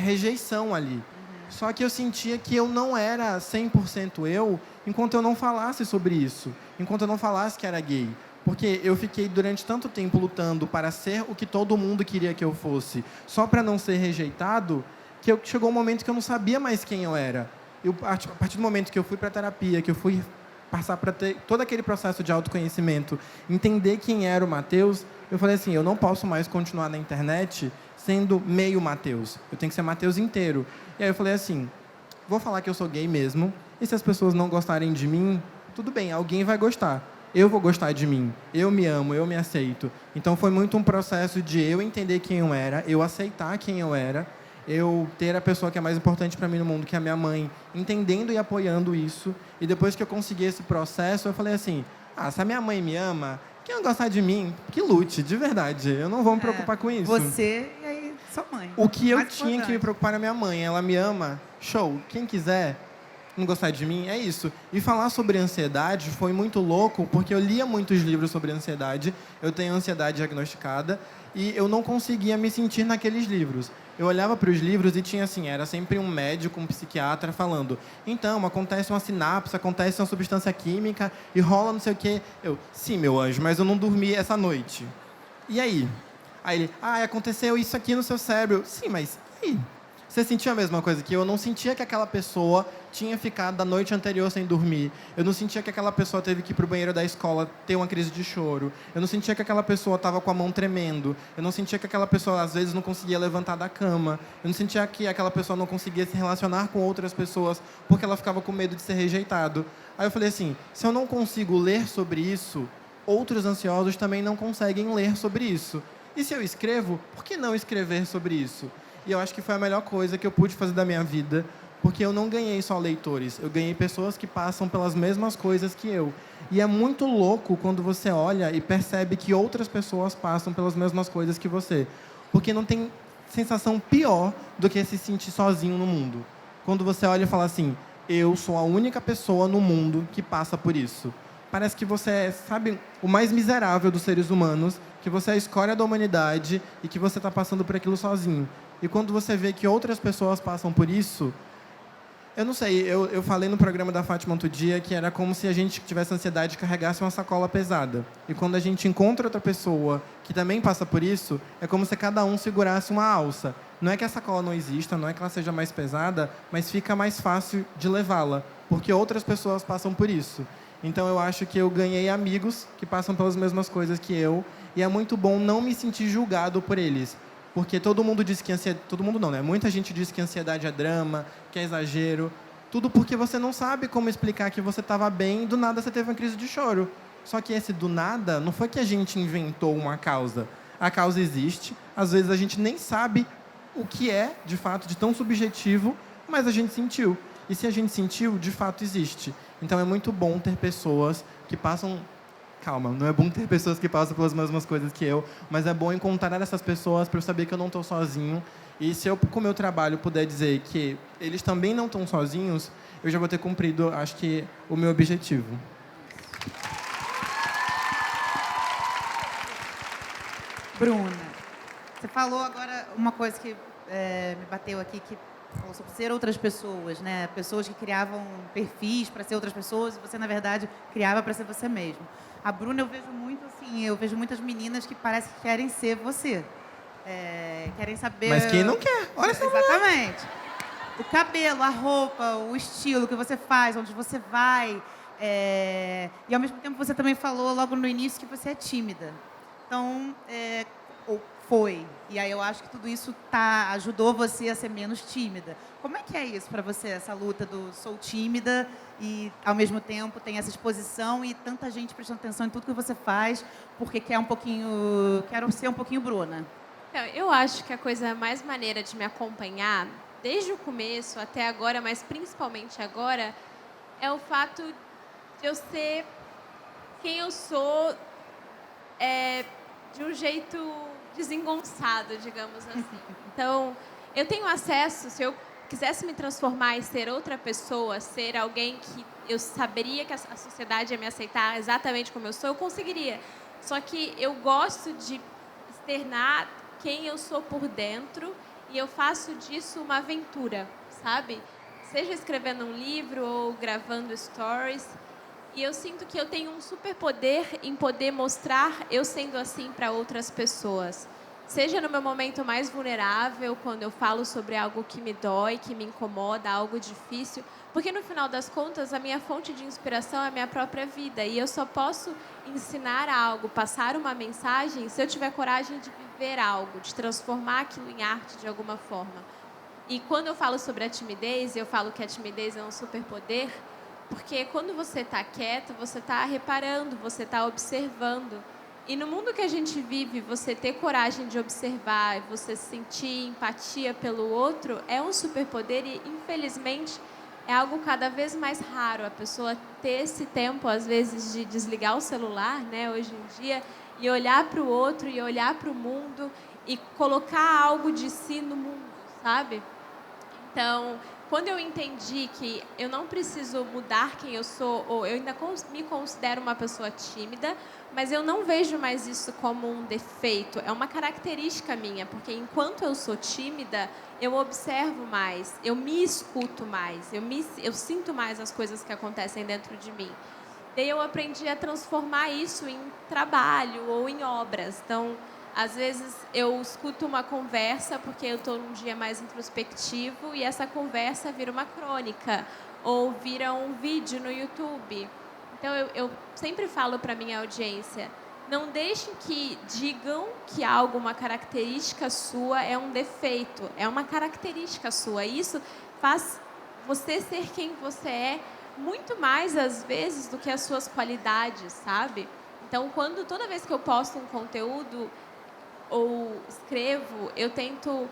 rejeição ali. Só que eu sentia que eu não era 100% eu, enquanto eu não falasse sobre isso, enquanto eu não falasse que era gay. Porque eu fiquei durante tanto tempo lutando para ser o que todo mundo queria que eu fosse, só para não ser rejeitado, que chegou um momento que eu não sabia mais quem eu era. A partir do momento que eu fui para a terapia, que eu fui passar para ter todo aquele processo de autoconhecimento, entender quem era o Matheus, eu falei assim, eu não posso mais continuar na internet sendo meio Matheus. Eu tenho que ser Matheus inteiro. E aí eu falei assim, vou falar que eu sou gay mesmo, e se as pessoas não gostarem de mim, tudo bem, alguém vai gostar. Eu vou gostar de mim, eu me amo, eu me aceito. Então foi muito um processo de eu entender quem eu era, eu aceitar quem eu era eu ter a pessoa que é mais importante para mim no mundo, que é a minha mãe, entendendo e apoiando isso. E depois que eu consegui esse processo, eu falei assim, se a minha mãe me ama, quem não gostar de mim, que lute, de verdade. Eu não vou me preocupar com isso. Você e aí sua mãe. O que eu Mais tinha que me importante. preocupar é a minha mãe. Ela me ama, show. Quem quiser não gostar de mim, é isso. E falar sobre ansiedade foi muito louco, porque eu lia muitos livros sobre ansiedade. Eu tenho ansiedade diagnosticada e eu não conseguia me sentir naqueles livros. Eu olhava para os livros e tinha assim, era sempre um médico, um psiquiatra falando, então, acontece uma sinapse, acontece uma substância química e rola não sei o quê. Eu, sim, meu anjo, mas eu não dormi essa noite. E aí? Aí ele, aconteceu isso aqui no seu cérebro. Eu, sim, mas e aí? Você sentia a mesma coisa que eu? Eu não sentia que aquela pessoa tinha ficado da noite anterior sem dormir. Eu não sentia que aquela pessoa teve que ir para o banheiro da escola ter uma crise de choro. Eu não sentia que aquela pessoa estava com a mão tremendo. Eu não sentia que aquela pessoa, às vezes, não conseguia levantar da cama. Eu não sentia que aquela pessoa não conseguia se relacionar com outras pessoas porque ela ficava com medo de ser rejeitado. Aí eu falei assim, se eu não consigo ler sobre isso, outros ansiosos também não conseguem ler sobre isso. E se eu escrevo, por que não escrever sobre isso? E eu acho que foi a melhor coisa que eu pude fazer da minha vida, porque eu não ganhei só leitores, eu ganhei pessoas que passam pelas mesmas coisas que eu. E é muito louco quando você olha e percebe que outras pessoas passam pelas mesmas coisas que você. Porque não tem sensação pior do que se sentir sozinho no mundo. Quando você olha e fala assim, eu sou a única pessoa no mundo que passa por isso. Parece que você é, sabe, o mais miserável dos seres humanos, que você é a escória da humanidade e que você está passando por aquilo sozinho. E quando você vê que outras pessoas passam por isso, eu não sei, eu falei no programa da Fátima outro dia que era como se a gente que tivesse ansiedade carregasse uma sacola pesada. E quando a gente encontra outra pessoa que também passa por isso, é como se cada um segurasse uma alça. Não é que a sacola não exista, não é que ela seja mais pesada, mas fica mais fácil de levá-la, porque outras pessoas passam por isso. Então eu acho que eu ganhei amigos que passam pelas mesmas coisas que eu, e é muito bom não me sentir julgado por eles. Porque todo mundo diz que ansiedade... Todo mundo não, né? Muita gente diz que ansiedade é drama, que é exagero. Tudo porque você não sabe como explicar que você estava bem e do nada você teve uma crise de choro. Só que esse do nada não foi que a gente inventou uma causa. A causa existe. Às vezes a gente nem sabe o que é, de fato, de tão subjetivo, mas a gente sentiu. E se a gente sentiu, de fato existe. Então é muito bom ter pessoas que passam... Calma, não é bom ter pessoas que passam pelas mesmas coisas que eu, mas é bom encontrar essas pessoas para eu saber que eu não estou sozinho. E se eu, com o meu trabalho, puder dizer que eles também não estão sozinhos, eu já vou ter cumprido, acho que, o meu objetivo. Bruna, você falou agora uma coisa que me bateu aqui, que falou sobre ser outras pessoas, né? Pessoas que criavam perfis para ser outras pessoas e você, na verdade, criava para ser você mesmo. A Bruna, eu vejo muito assim, eu vejo muitas meninas que parecem que querem ser você. Querem saber... Mas quem não quer? Olha essa mulher. Exatamente. O cabelo, a roupa, o estilo que você faz, onde você vai. E, ao mesmo tempo, você também falou logo no início que você é tímida. Então, ou foi. E aí eu acho que tudo isso ajudou você a ser menos tímida. Como é que é isso para você, essa luta do sou tímida e, ao mesmo tempo, tem essa exposição e tanta gente prestando atenção em tudo que você faz porque quero ser um pouquinho Bruna? Eu acho que a coisa mais maneira de me acompanhar, desde o começo até agora, mas principalmente agora, é o fato de eu ser quem eu sou de um jeito desengonçado, digamos assim. Então, eu tenho acesso, se eu quisesse me transformar e ser outra pessoa, ser alguém que eu saberia que a sociedade ia me aceitar exatamente como eu sou, eu conseguiria. Só que eu gosto de externar quem eu sou por dentro e eu faço disso uma aventura, sabe? Seja escrevendo um livro ou gravando stories. E eu sinto que eu tenho um superpoder em poder mostrar eu sendo assim para outras pessoas. Seja no meu momento mais vulnerável, quando eu falo sobre algo que me dói, que me incomoda, algo difícil. Porque, no final das contas, a minha fonte de inspiração é a minha própria vida. E eu só posso ensinar algo, passar uma mensagem, se eu tiver coragem de viver algo, de transformar aquilo em arte de alguma forma. E quando eu falo sobre a timidez, eu falo que a timidez é um superpoder, porque quando você está quieto, você está reparando, você está observando. E no mundo que a gente vive, você ter coragem de observar, você sentir empatia pelo outro, é um superpoder e, infelizmente, é algo cada vez mais raro. A pessoa ter esse tempo, às vezes, de desligar o celular, né, hoje em dia, e olhar para o outro, e olhar para o mundo, e colocar algo de si no mundo, sabe? Então, quando eu entendi que eu não preciso mudar quem eu sou, ou eu ainda me considero uma pessoa tímida, mas eu não vejo mais isso como um defeito, é uma característica minha, porque enquanto eu sou tímida, eu observo mais, eu me escuto mais, eu sinto mais as coisas que acontecem dentro de mim. Daí eu aprendi a transformar isso em trabalho ou em obras. Então, às vezes eu escuto uma conversa porque eu estou num dia mais introspectivo e essa conversa vira uma crônica ou vira um vídeo no YouTube. Então eu sempre falo para minha audiência, não deixem que digam que algo, uma característica sua é um defeito, é uma característica sua. Isso faz você ser quem você é muito mais às vezes do que as suas qualidades, sabe? Então toda vez que eu posto um conteúdo ou escrevo, eu tento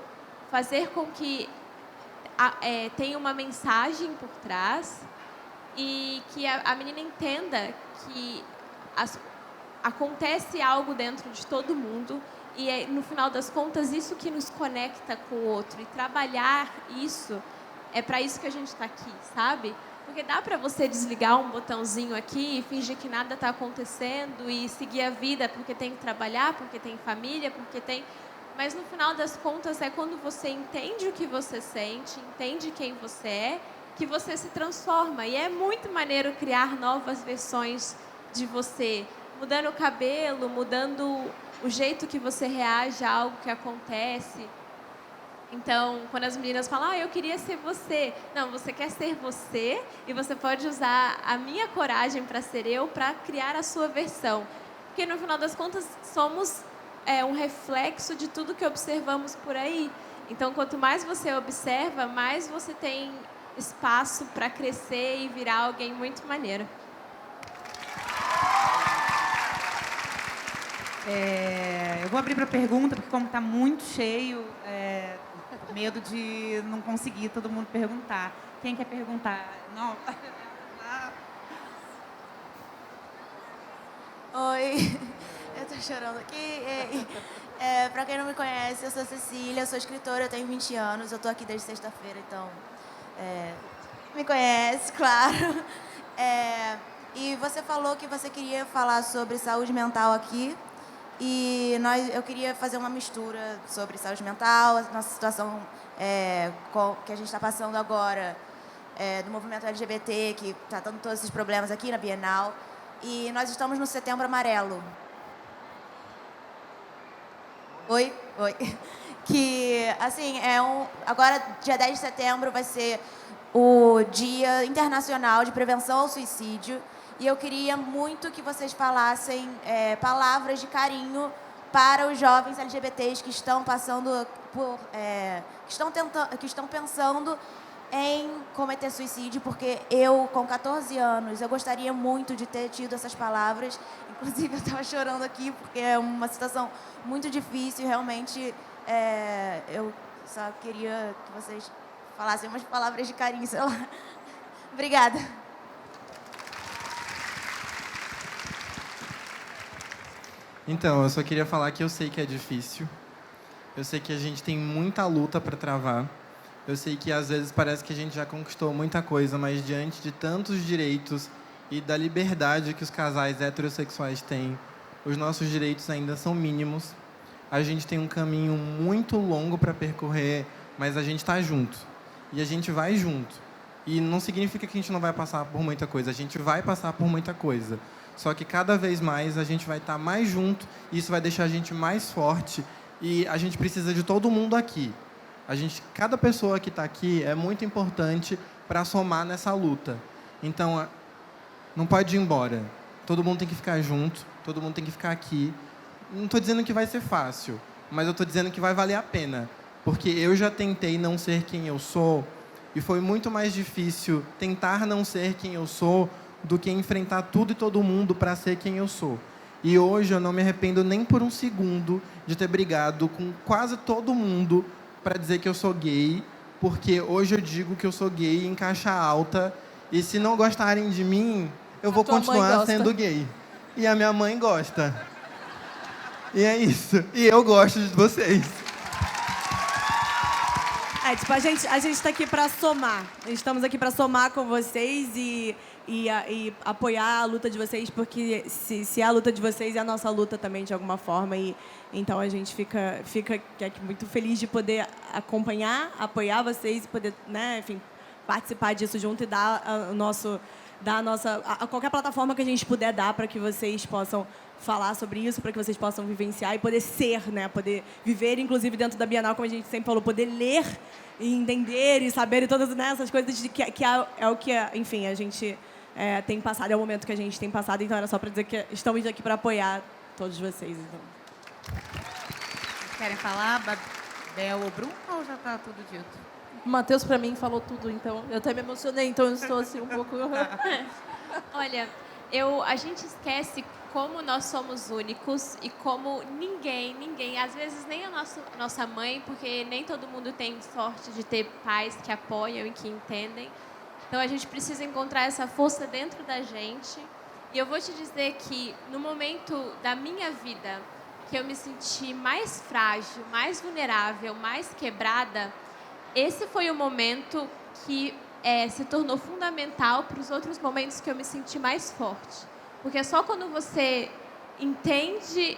fazer com que tenha uma mensagem por trás e que a menina entenda que acontece algo dentro de todo mundo e, no final das contas, isso que nos conecta com o outro. E trabalhar isso, é para isso que a gente está aqui, sabe? Porque dá para você desligar um botãozinho aqui e fingir que nada está acontecendo e seguir a vida porque tem que trabalhar, porque tem família, porque tem... Mas, no final das contas, é quando você entende o que você sente, entende quem você é, que você se transforma. E é muito maneiro criar novas versões de você, mudando o cabelo, mudando o jeito que você reage a algo que acontece. Então, quando as meninas falam, eu queria ser você. Não, você quer ser você e você pode usar a minha coragem para ser eu, para criar a sua versão. Porque, no final das contas, somos um reflexo de tudo que observamos por aí. Então, quanto mais você observa, mais você tem espaço para crescer e virar alguém muito maneiro. Eu vou abrir para pergunta, porque como está muito cheio, medo de não conseguir todo mundo perguntar. Quem quer perguntar? Não. Oi, eu tô chorando aqui. Pra quem não me conhece, eu sou Cecília, eu sou escritora, eu tenho 20 anos, eu tô aqui desde sexta-feira, então... me conhece, claro. E você falou que você queria falar sobre saúde mental aqui. E eu queria fazer uma mistura sobre saúde mental, a nossa situação que a gente está passando agora, do movimento LGBT, que está dando todos esses problemas aqui na Bienal. E nós estamos no Setembro Amarelo. Oi? Que, assim, agora, dia 10 de setembro, vai ser o Dia Internacional de Prevenção ao Suicídio. E eu queria muito que vocês falassem palavras de carinho para os jovens LGBTs que estão passando por... que estão pensando em cometer suicídio, porque eu, com 14 anos, eu gostaria muito de ter tido essas palavras. Inclusive, eu estava chorando aqui, porque é uma situação muito difícil. Realmente, eu só queria que vocês falassem umas palavras de carinho, sei lá. Obrigada. Então, eu só queria falar que eu sei que é difícil. Eu sei que a gente tem muita luta para travar. Eu sei que, às vezes, parece que a gente já conquistou muita coisa, mas diante de tantos direitos e da liberdade que os casais heterossexuais têm, os nossos direitos ainda são mínimos. A gente tem um caminho muito longo para percorrer, mas a gente está junto. E a gente vai junto. E não significa que a gente não vai passar por muita coisa. A gente vai passar por muita coisa. Só que cada vez mais a gente vai estar mais junto, e isso vai deixar a gente mais forte. E a gente precisa de todo mundo aqui. Cada pessoa que está aqui é muito importante para somar nessa luta. Então, não pode ir embora. Todo mundo tem que ficar junto, todo mundo tem que ficar aqui. Não estou dizendo que vai ser fácil, mas eu estou dizendo que vai valer a pena. Porque eu já tentei não ser quem eu sou, e foi muito mais difícil tentar não ser quem eu sou do que enfrentar tudo e todo mundo para ser quem eu sou. E hoje eu não me arrependo nem por um segundo de ter brigado com quase todo mundo para dizer que eu sou gay, porque hoje eu digo que eu sou gay em caixa alta, e se não gostarem de mim, eu vou tua mãe continuar gosta. sendo gay. E a minha mãe gosta. E é isso. E eu gosto de vocês. Tipo, a gente tá aqui para somar. Estamos aqui para somar com vocês e apoiar a luta de vocês, porque se é a luta de vocês, é a nossa luta também, de alguma forma. E então a gente fica aqui muito feliz de poder acompanhar, apoiar vocês e poder, né, enfim, participar disso junto e dar qualquer plataforma que a gente puder dar para que vocês possam falar sobre isso, para que vocês possam vivenciar e poder ser, né? Poder viver, inclusive, dentro da Bienal, como a gente sempre falou, poder ler e entender e saber e todas, né, essas coisas que é o que, enfim, a gente tem passado, é o momento que a gente tem passado. Então, era só para dizer que estamos aqui para apoiar todos vocês. Então. Querem falar, Bel ou Bruno, ou já está tudo dito? O Matheus, para mim, falou tudo, então eu até me emocionei, então eu estou assim um pouco... Olha, a gente esquece como nós somos únicos e como ninguém, às vezes nem a nossa mãe, porque nem todo mundo tem sorte de ter pais que apoiam e que entendem. Então, a gente precisa encontrar essa força dentro da gente. E eu vou te dizer que, no momento da minha vida, que eu me senti mais frágil, mais vulnerável, mais quebrada, esse foi o momento que se tornou fundamental para os outros momentos que eu me senti mais forte. Porque é só quando você entende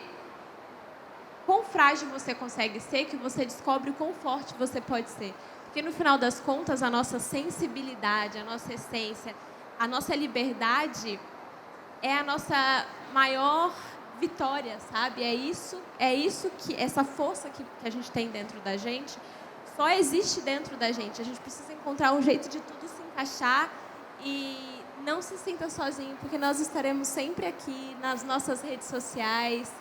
quão frágil você consegue ser que você descobre o quão forte você pode ser. Porque, no final das contas, a nossa sensibilidade, a nossa essência, a nossa liberdade é a nossa maior vitória, sabe? É isso que essa força que a gente tem dentro da gente só existe dentro da gente. A gente precisa encontrar um jeito de tudo se encaixar e não se sinta sozinho, porque nós estaremos sempre aqui nas nossas redes sociais,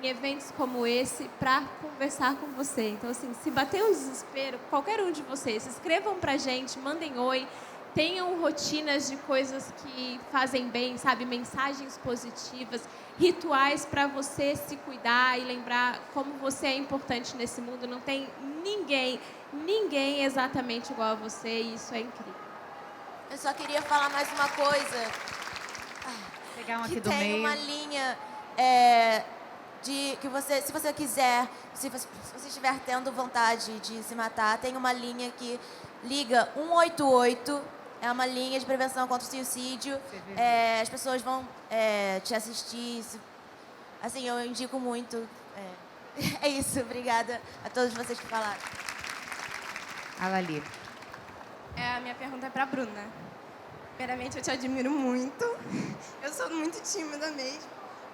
em eventos como esse, para conversar com você. Então, assim, se bater um desespero, qualquer um de vocês, escrevam pra gente, mandem oi, tenham rotinas de coisas que fazem bem, sabe? Mensagens positivas, rituais para você se cuidar e lembrar como você é importante nesse mundo. Não tem ninguém exatamente igual a você, e isso é incrível. Eu só queria falar mais uma coisa. Pegar um Que aqui do tem meio. uma linha de que você, se você quiser, se você estiver tendo vontade de se matar, tem uma linha que liga 188, é uma linha de prevenção contra o suicídio. As pessoas vão te assistir. Assim, eu indico muito. É isso, obrigada a todos vocês que falaram. A Lali. A minha pergunta é para a Bruna. Primeiramente, eu te admiro muito. Eu sou muito tímida mesmo.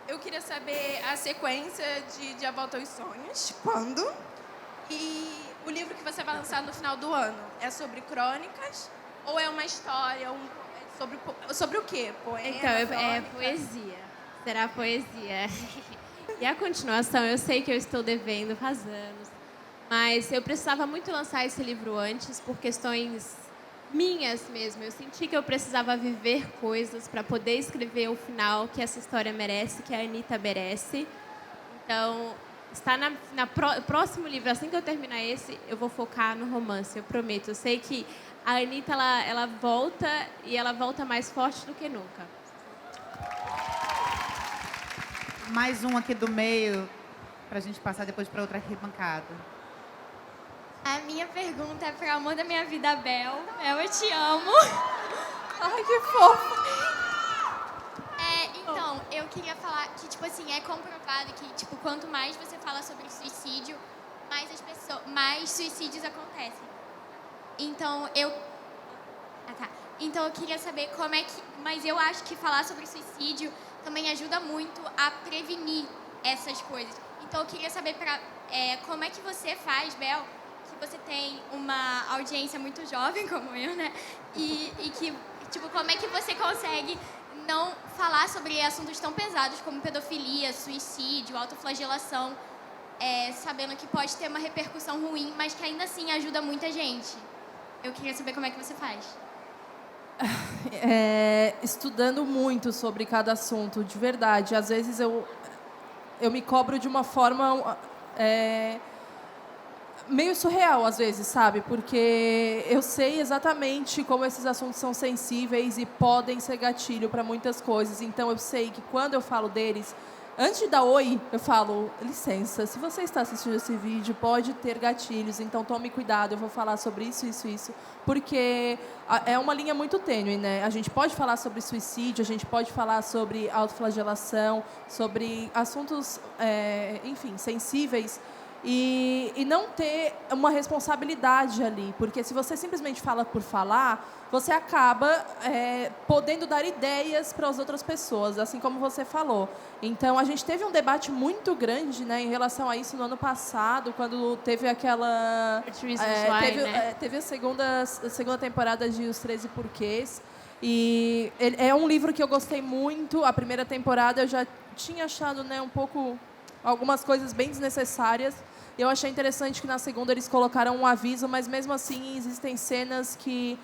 Eu queria saber a sequência de A Volta aos Sonhos. Quando? E o livro que você vai lançar no final do ano é sobre crônicas ou é uma história? Sobre o quê? Poema, Então, é crônica? poesia. Será poesia. E a continuação, eu sei que eu estou devendo faz anos, mas eu precisava muito lançar esse livro antes, por questões minhas mesmo. Eu senti que eu precisava viver coisas para poder escrever o final que essa história merece, que a Anitta merece. Então, está próximo livro, assim que eu terminar esse, eu vou focar no romance, eu prometo. Eu sei que a Anitta, ela volta, e ela volta mais forte do que nunca. Mais um aqui do meio, para a gente passar depois para outra arquibancada. A minha pergunta é para o amor da minha vida, Bel. Bel, eu te amo. Ai, que fofo. Então, eu queria falar que, tipo assim, é comprovado que, tipo, quanto mais você fala sobre suicídio, mais suicídios acontecem. Então, Então, eu queria saber como é que... Mas eu acho que falar sobre suicídio também ajuda muito a prevenir essas coisas. Então, eu queria saber como é que você faz, Bel, que você tem uma audiência muito jovem, como eu, né? E que, tipo, como é que você consegue não falar sobre assuntos tão pesados como pedofilia, suicídio, autoflagelação, sabendo que pode ter uma repercussão ruim, mas que ainda assim ajuda muita gente. Eu queria saber como é que você faz. Estudando muito sobre cada assunto, de verdade. Às vezes eu me cobro de uma forma meio surreal, às vezes, sabe? Porque eu sei exatamente como esses assuntos são sensíveis e podem ser gatilho para muitas coisas. Então, eu sei que quando eu falo deles, antes de dar oi, eu falo, licença, se você está assistindo esse vídeo, pode ter gatilhos, então tome cuidado, eu vou falar sobre isso, isso, isso. Porque é uma linha muito tênue, né? A gente pode falar sobre suicídio, a gente pode falar sobre autoflagelação, sobre assuntos, enfim, sensíveis, e não ter uma responsabilidade ali. Porque se você simplesmente fala por falar, você acaba podendo dar ideias para as outras pessoas, assim como você falou. Então, a gente teve um debate muito grande, né, em relação a isso no ano passado, quando teve aquela... teve a segunda temporada de Os 13 Porquês. E é um livro que eu gostei muito. A primeira temporada eu já tinha achado, né, um pouco... algumas coisas bem desnecessárias. Eu achei interessante que na segunda eles colocaram um aviso, mas mesmo assim existem cenas que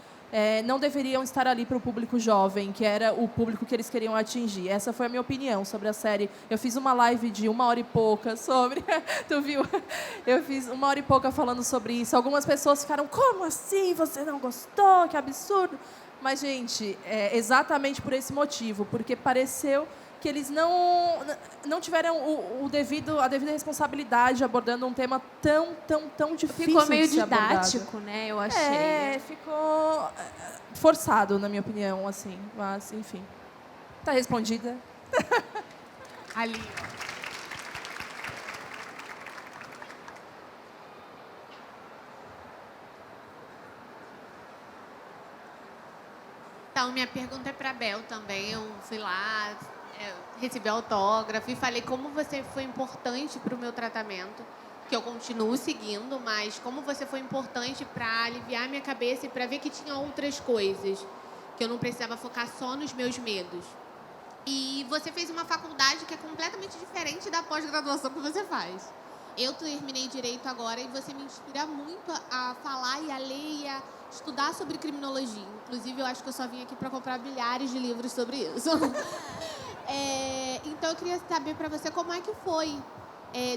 não deveriam estar ali para o público jovem, que era o público que eles queriam atingir. Essa foi a minha opinião sobre a série. Eu fiz uma live de 1 hora e pouca sobre... Tu viu? Eu fiz 1 hora e pouca falando sobre isso. Algumas pessoas ficaram, como assim? Você não gostou? Que absurdo! Mas, gente, exatamente por esse motivo, porque pareceu que eles não tiveram a devida responsabilidade abordando um tema tão difícil. Ficou meio de ser didático, abordado. né? Eu achei. Ficou forçado, na minha opinião, assim. Mas, enfim. Tá respondida. Ali. Então, minha pergunta é para a Bel também. Eu fui lá, recebi autógrafo e falei como você foi importante para o meu tratamento, que eu continuo seguindo, mas como você foi importante para aliviar minha cabeça e para ver que tinha outras coisas, que eu não precisava focar só nos meus medos. E você fez uma faculdade que é completamente diferente da pós-graduação que você faz. Eu terminei Direito agora e você me inspira muito a falar e a ler e a estudar sobre criminologia. Inclusive, eu acho que eu só vim aqui para comprar milhares de livros sobre isso. Então, eu queria saber para você como é que foi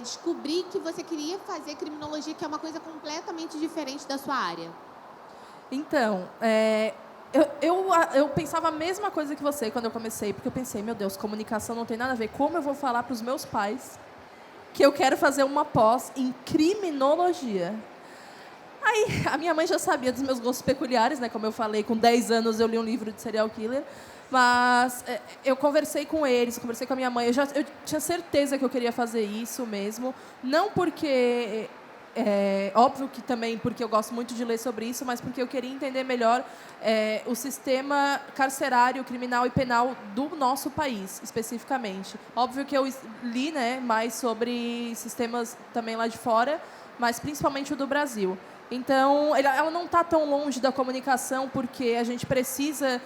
descobrir que você queria fazer criminologia, que é uma coisa completamente diferente da sua área. Então, eu pensava a mesma coisa que você quando eu comecei, porque eu pensei, meu Deus, comunicação não tem nada a ver. Como eu vou falar para os meus pais que eu quero fazer uma pós em criminologia? Aí, a minha mãe já sabia dos meus gostos peculiares, né? Como eu falei, com 10 anos eu li um livro de serial killer. Mas eu conversei com eles, conversei com a minha mãe. Eu tinha certeza que eu queria fazer isso mesmo. Não porque... óbvio que também porque eu gosto muito de ler sobre isso, mas porque eu queria entender melhor o sistema carcerário, criminal e penal do nosso país, especificamente. Óbvio que eu li, né, mais sobre sistemas também lá de fora, mas principalmente o do Brasil. Então, ela não está tão longe da comunicação, porque a gente precisa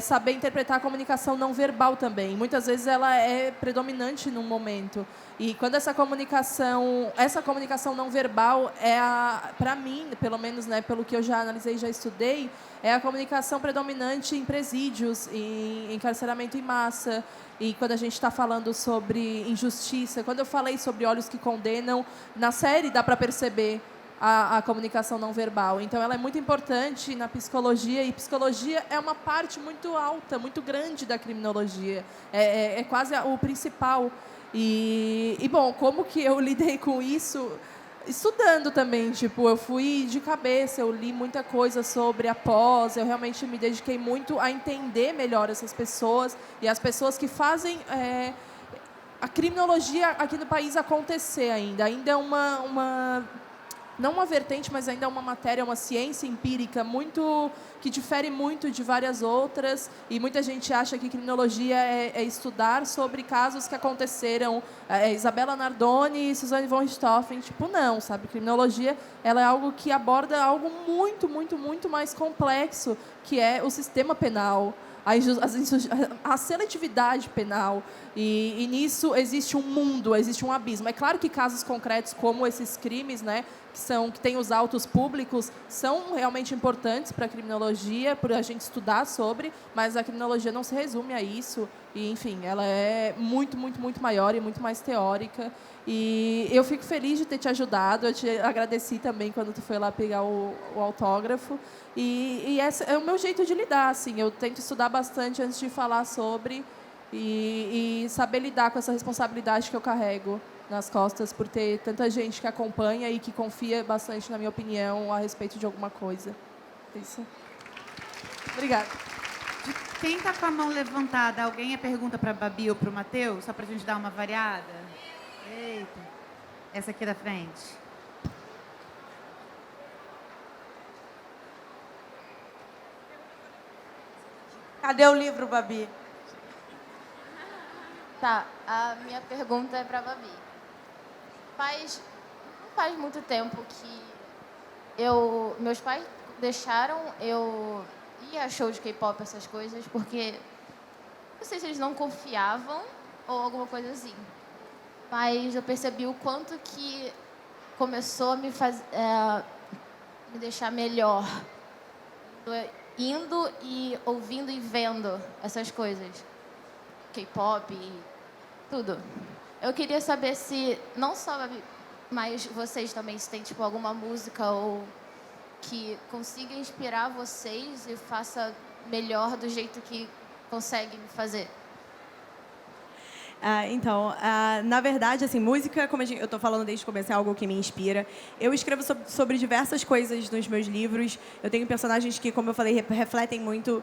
saber interpretar a comunicação não verbal também. Muitas vezes ela é predominante num momento. E quando essa comunicação não verbal para mim, pelo menos, né, pelo que eu já analisei e já estudei, é a comunicação predominante em presídios, em encarceramento em massa. E quando a gente está falando sobre injustiça, quando eu falei sobre Olhos que Condenam, na série dá para perceber a comunicação não verbal. Então, ela é muito importante na psicologia, e psicologia é uma parte muito alta, muito grande da criminologia. É quase o principal. E, bom, como que eu lidei com isso? Estudando também, tipo, eu fui de cabeça, eu li muita coisa sobre a pós, eu realmente me dediquei muito a entender melhor essas pessoas e as pessoas que fazem a criminologia aqui no país acontecer ainda. Ainda é não uma vertente, mas ainda é uma matéria, uma ciência empírica que difere muito de várias outras, e muita gente acha que criminologia é estudar sobre casos que aconteceram, Isabella Nardoni e Suzanne von Richthofen, tipo, não, sabe? Criminologia, ela é algo que aborda algo muito, muito, muito mais complexo, que é o sistema penal, a seletividade penal, e nisso existe um mundo, existe um abismo. É claro que casos concretos como esses crimes, né, que têm os autos públicos são realmente importantes para a criminologia, para a gente estudar sobre, mas a criminologia não se resume a isso. E, enfim, ela é muito, muito, muito maior e muito mais teórica. E eu fico feliz de ter te ajudado. Eu te agradeci também quando tu foi lá pegar o autógrafo. E esse é o meu jeito de lidar, assim. Eu tento estudar bastante antes de falar sobre e saber lidar com essa responsabilidade que eu carrego nas costas por ter tanta gente que acompanha e que confia bastante na minha opinião a respeito de alguma coisa. Isso. Obrigada. Quem está com a mão levantada, alguém a pergunta para a Babi ou para o Matheus, só para a gente dar uma variada? Eita. Essa aqui da frente. Cadê o livro, Babi? Tá, a minha pergunta é pra Babi. Não faz muito tempo que meus pais deixaram eu ir a show de K-pop, essas coisas, porque não sei se eles não confiavam ou alguma coisa assim. Mas eu percebi o quanto que começou a me deixar melhor. Indo e ouvindo e vendo essas coisas. K-pop e tudo. Eu queria saber se, não só, mas vocês também, se tem tipo, alguma música ou que consiga inspirar vocês e faça melhor do jeito que conseguem fazer. Na verdade, assim, música, como eu estou falando desde o começo, é algo que me inspira. Eu escrevo sobre diversas coisas nos meus livros. Eu tenho personagens que, como eu falei, refletem muito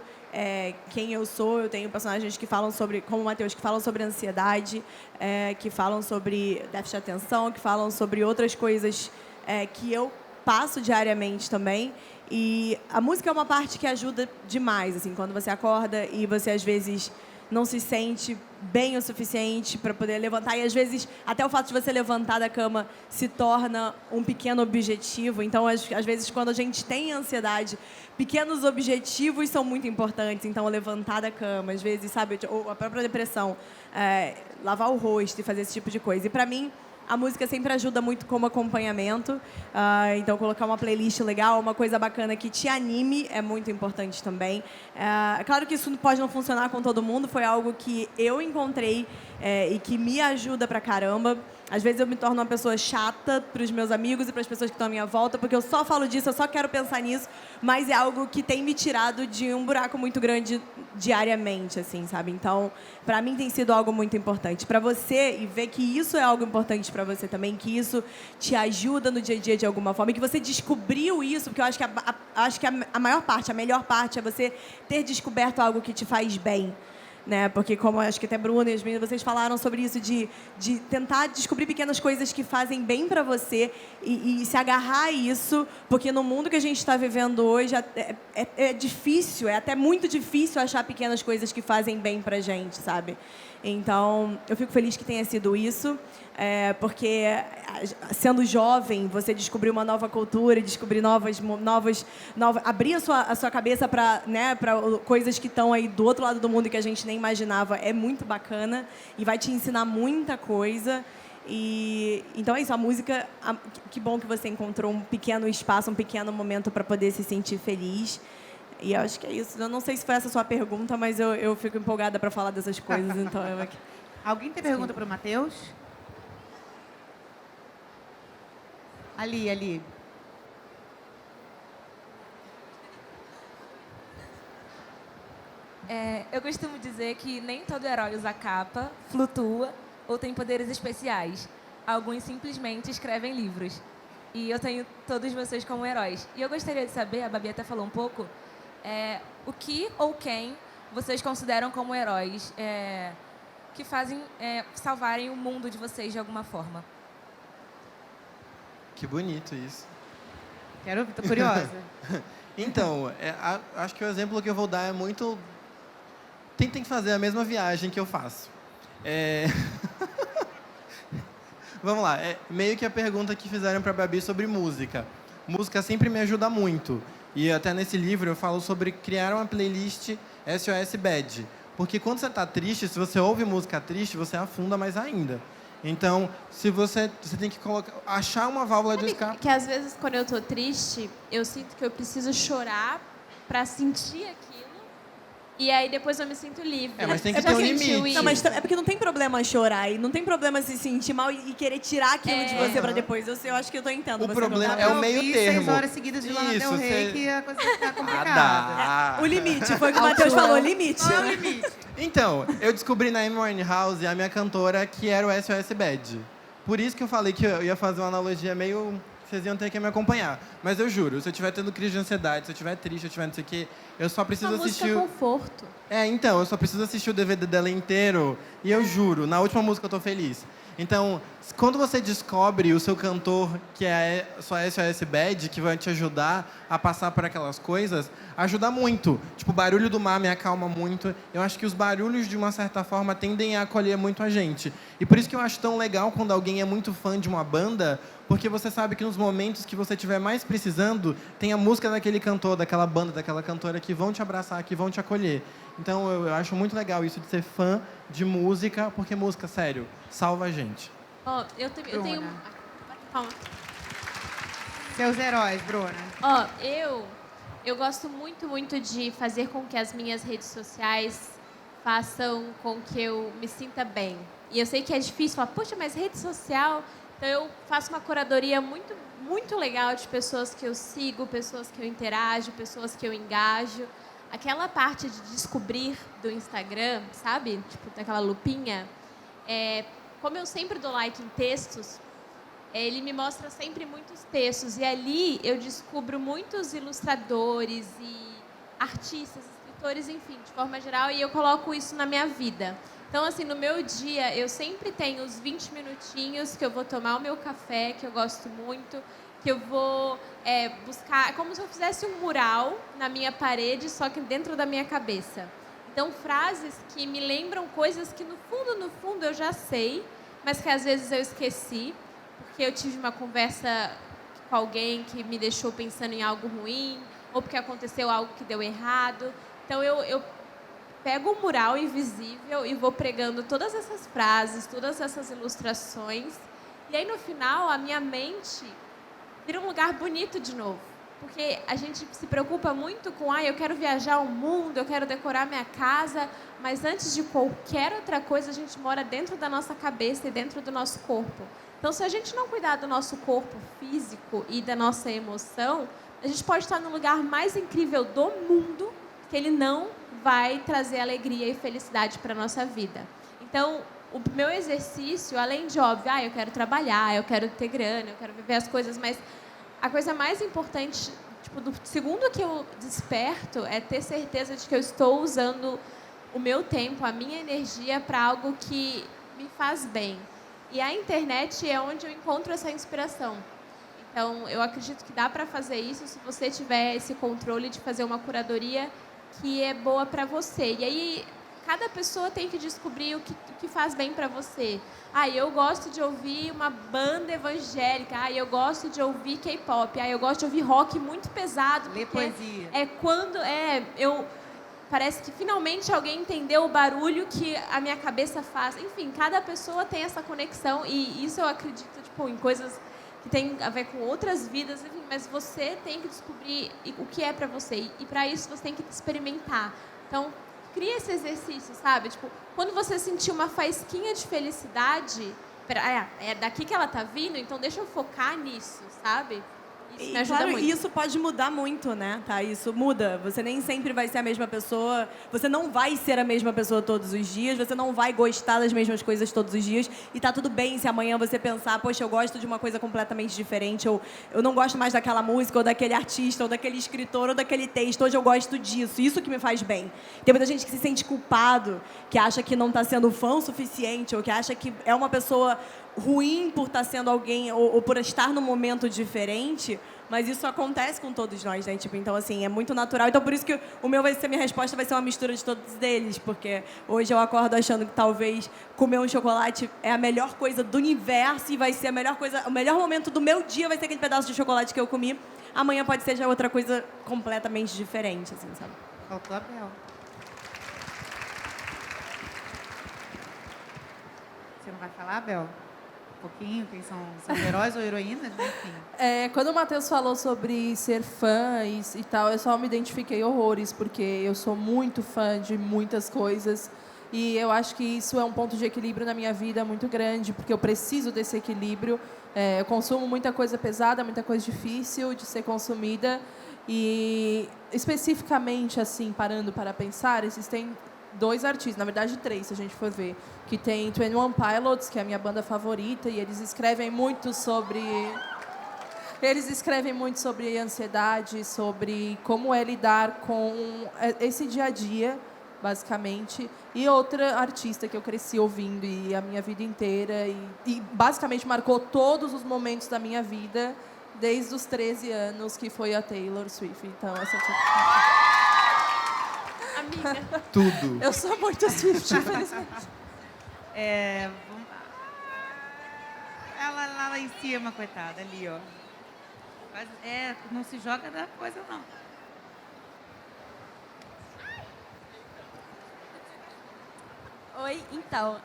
quem eu sou. Eu tenho personagens que falam sobre, como o Matheus, que falam sobre ansiedade, que falam sobre déficit de atenção, que falam sobre outras coisas que eu passo diariamente também. E a música é uma parte que ajuda demais, assim, quando você acorda e você, às vezes, não se sente bem o suficiente para poder levantar. E, às vezes, até o fato de você levantar da cama se torna um pequeno objetivo. Então, às vezes, quando a gente tem ansiedade, pequenos objetivos são muito importantes. Então, levantar da cama, às vezes, sabe? Ou a própria depressão, lavar o rosto e fazer esse tipo de coisa. E, para mim, a música sempre ajuda muito como acompanhamento. Então, colocar uma playlist legal, uma coisa bacana que te anime é muito importante também. É claro que isso pode não funcionar com todo mundo. Foi algo que eu encontrei e que me ajuda pra caramba. Às vezes eu me torno uma pessoa chata para os meus amigos e para as pessoas que estão à minha volta, porque eu só falo disso, eu só quero pensar nisso, mas é algo que tem me tirado de um buraco muito grande diariamente, assim, sabe? Então, para mim tem sido algo muito importante. Para você, e ver que isso é algo importante para você também, que isso te ajuda no dia a dia de alguma forma, e que você descobriu isso, porque eu acho que a maior parte, a melhor parte é você ter descoberto algo que te faz bem. Né? Porque, como acho que até Bruna e as meninas, vocês falaram sobre isso, de tentar descobrir pequenas coisas que fazem bem para você e se agarrar a isso, porque no mundo que a gente está vivendo hoje é difícil, é até muito difícil achar pequenas coisas que fazem bem pra gente, sabe? Então, eu fico feliz que tenha sido isso, porque sendo jovem, você descobrir uma nova cultura, descobrir abrir a sua cabeça para, né, para coisas que estão aí do outro lado do mundo e que a gente nem imaginava, é muito bacana e vai te ensinar muita coisa. E então é isso, a música, que bom que você encontrou um pequeno espaço, um pequeno momento para poder se sentir feliz. E eu acho que é isso. Eu não sei se foi essa a sua pergunta, mas eu fico empolgada para falar dessas coisas. Então Alguém tem pergunta para o Matheus? Ali. Eu costumo dizer que nem todo herói usa capa, flutua ou tem poderes especiais. Alguns simplesmente escrevem livros. E eu tenho todos vocês como heróis. E eu gostaria de saber, a Babi até falou um pouco, o que ou quem vocês consideram como heróis que fazem salvarem o mundo de vocês de alguma forma. Que bonito isso. Quero ouvir, tô curiosa. Então, acho que o exemplo que eu vou dar é muito... Tentem fazer a mesma viagem que eu faço. Vamos lá. Meio que a pergunta que fizeram para a Babi sobre música. Música sempre me ajuda muito. E até nesse livro eu falo sobre criar uma playlist SOS Bad. Porque quando você está triste, se você ouve música triste, você afunda mais ainda. Então, se você tem que achar uma válvula de escape. Que às vezes, quando eu tô triste, eu sinto que eu preciso chorar pra sentir aquilo. E aí depois eu me sinto livre. Mas tem que ter um limite. Não, mas é porque não tem problema chorar e não tem problema se sentir mal e querer tirar aquilo de você pra depois. Eu acho que eu tô entendendo. O problema é o meio termo. 6 horas seguidas de Lana Del Rey que a coisa fica complicada. O limite, foi o que o Matheus falou, limite. Qual é o limite? Então, eu descobri na Amy Winehouse, a minha cantora, que era o SOS Bad. Por isso que eu falei que eu ia fazer uma analogia meio... Vocês iam ter que me acompanhar. Mas eu juro, se eu estiver tendo crise de ansiedade, se eu estiver triste, se eu estiver não sei o quê, eu só preciso assistir... Uma música conforto. Então, eu só preciso assistir o DVD dela inteiro. E eu juro, na última música eu tô feliz. Então, quando você descobre o seu cantor, que é a sua SOS Bad, que vai te ajudar a passar por aquelas coisas, ajuda muito. Tipo, o barulho do mar me acalma muito. Eu acho que os barulhos, de uma certa forma, tendem a acolher muito a gente. E por isso que eu acho tão legal quando alguém é muito fã de uma banda, porque você sabe que nos momentos que você estiver mais precisando, tem a música daquele cantor, daquela banda, daquela cantora que vão te abraçar, que vão te acolher. Então, eu acho muito legal isso de ser fã de música, porque música, sério, salva a gente. Eu tenho... Calma. Seus heróis, Bruna. Eu gosto muito, muito de fazer com que as minhas redes sociais façam com que eu me sinta bem. E eu sei que é difícil falar, poxa, mas rede social... Então, eu faço uma curadoria muito, muito legal de pessoas que eu sigo, pessoas que eu interajo, pessoas que eu engajo. Aquela parte de descobrir do Instagram, sabe? Tipo, daquela lupinha. Como eu sempre dou like em textos, ele me mostra sempre muitos textos. E ali eu descubro muitos ilustradores e artistas, escritores, enfim, de forma geral. E eu coloco isso na minha vida. Então, assim, no meu dia, eu sempre tenho os 20 minutinhos que eu vou tomar o meu café, que eu gosto muito, que eu vou buscar... É como se eu fizesse um mural na minha parede, só que dentro da minha cabeça. Então, frases que me lembram coisas que, no fundo, eu já sei, mas que às vezes eu esqueci, porque eu tive uma conversa com alguém que me deixou pensando em algo ruim, ou porque aconteceu algo que deu errado. Então, eu pego o mural invisível e vou pregando todas essas frases, todas essas ilustrações. E aí, no final, a minha mente vira um lugar bonito de novo. Porque a gente se preocupa muito com, eu quero viajar ao mundo, eu quero decorar minha casa, mas antes de qualquer outra coisa, a gente mora dentro da nossa cabeça e dentro do nosso corpo. Então, se a gente não cuidar do nosso corpo físico e da nossa emoção, a gente pode estar no lugar mais incrível do mundo, que ele não vai trazer alegria e felicidade para a nossa vida. Então, o meu exercício, além de óbvio, eu quero trabalhar, eu quero ter grana, eu quero viver as coisas, mas a coisa mais importante, tipo, do segundo que eu desperto, é ter certeza de que eu estou usando o meu tempo, a minha energia para algo que me faz bem. E a internet é onde eu encontro essa inspiração. Então, eu acredito que dá para fazer isso se você tiver esse controle de fazer uma curadoria que é boa para você. E aí, cada pessoa tem que descobrir o que faz bem para você. Eu gosto de ouvir uma banda evangélica. Eu gosto de ouvir K-pop. Eu gosto de ouvir rock muito pesado. Ler poesia. Parece que finalmente alguém entendeu o barulho que a minha cabeça faz. Enfim, cada pessoa tem essa conexão. E isso eu acredito, em coisas que tem a ver com outras vidas, enfim, mas você tem que descobrir o que é para você. E para isso você tem que experimentar. Então, cria esse exercício, sabe? Quando você sentir uma faísquinha de felicidade, é daqui que ela tá vindo, então deixa eu focar nisso, sabe? Isso me ajuda muito. Isso pode mudar muito, né? Tá? Isso muda. Você nem sempre vai ser a mesma pessoa. Você não vai ser a mesma pessoa todos os dias. Você não vai gostar das mesmas coisas todos os dias. E tá tudo bem se amanhã você pensar, poxa, eu gosto de uma coisa completamente diferente. Ou eu não gosto mais daquela música, ou daquele artista, ou daquele escritor, ou daquele texto. Hoje eu gosto disso. Isso que me faz bem. Tem muita gente que se sente culpado, que acha que não tá sendo fã o suficiente, ou que acha que é uma pessoa ruim por estar sendo alguém ou por estar num momento diferente, mas isso acontece com todos nós, né? Então, assim, é muito natural. Então, por isso que minha resposta vai ser uma mistura de todos eles, porque hoje eu acordo achando que talvez comer um chocolate é a melhor coisa do universo e vai ser a melhor coisa, o melhor momento do meu dia vai ser aquele pedaço de chocolate que eu comi. Amanhã pode ser já outra coisa completamente diferente, assim, sabe? Faltou a Bel. Você não vai falar, Bel? pouquinho quem são heróis ou heroínas, enfim. Quando o Matheus falou sobre ser fã e tal, eu só me identifiquei horrores, porque eu sou muito fã de muitas coisas. E eu acho que isso é um ponto de equilíbrio na minha vida muito grande, porque eu preciso desse equilíbrio. Eu consumo muita coisa pesada, muita coisa difícil de ser consumida. E, especificamente, assim, parando para pensar, existem 2 artistas, na verdade 3, se a gente for ver, que tem 21 Pilots, que é a minha banda favorita, e eles escrevem muito sobre ansiedade, sobre como é lidar com esse dia a dia, basicamente. E outra artista que eu cresci ouvindo e a minha vida inteira e basicamente marcou todos os momentos da minha vida desde os 13 anos, que foi a Taylor Swift. Então, essa Amiga. Tudo. eu sou muito Swift, infelizmente. Ela lá em cima, coitada, ali, ó. Não se joga da coisa, não. Oi, então.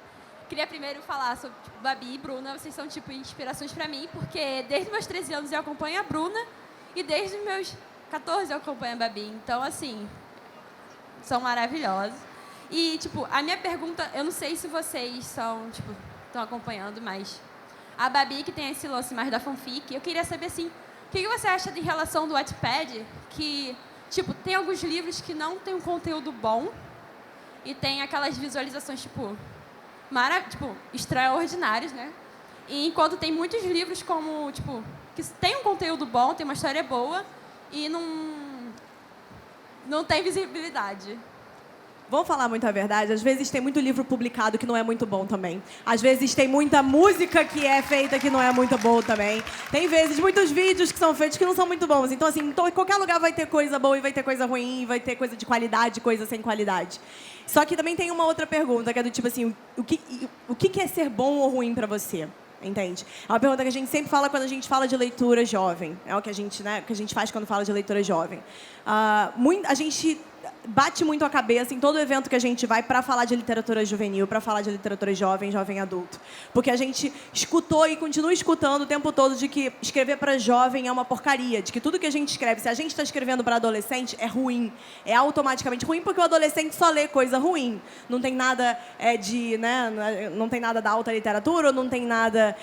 Queria primeiro falar sobre Babi e Bruna. Vocês são, inspirações pra mim, porque desde meus 13 anos eu acompanho a Bruna e desde os meus 14 eu acompanho a Babi. Então, assim, são maravilhosos. E, a minha pergunta, eu não sei se vocês estão acompanhando, mas a Babi, que tem esse lance mais da fanfic, eu queria saber, assim, o que você acha em relação do Wattpad, que, tem alguns livros que não tem um conteúdo bom e tem aquelas visualizações, extraordinários, né? E enquanto tem muitos livros como, que tem um conteúdo bom, tem uma história boa e não tem visibilidade. Vamos falar muito a verdade? Às vezes tem muito livro publicado que não é muito bom também. Às vezes tem muita música que é feita que não é muito boa também. Tem vezes muitos vídeos que são feitos que não são muito bons. Então, assim, em qualquer lugar vai ter coisa boa e vai ter coisa ruim, vai ter coisa de qualidade, coisa sem qualidade. Só que também tem uma outra pergunta, que é do tipo assim, o que é ser bom ou ruim pra você? Entende? É uma pergunta que a gente sempre fala quando a gente fala de leitura jovem. É o que a gente faz quando fala de leitura jovem. A gente bate muito a cabeça em todo evento que a gente vai para falar de literatura juvenil, para falar de literatura jovem, jovem adulto. Porque a gente escutou e continua escutando o tempo todo de que escrever para jovem é uma porcaria, de que tudo que a gente escreve, se a gente está escrevendo para adolescente, é ruim. É automaticamente ruim porque o adolescente só lê coisa ruim. Não tem nada não tem nada da alta literatura, não tem nada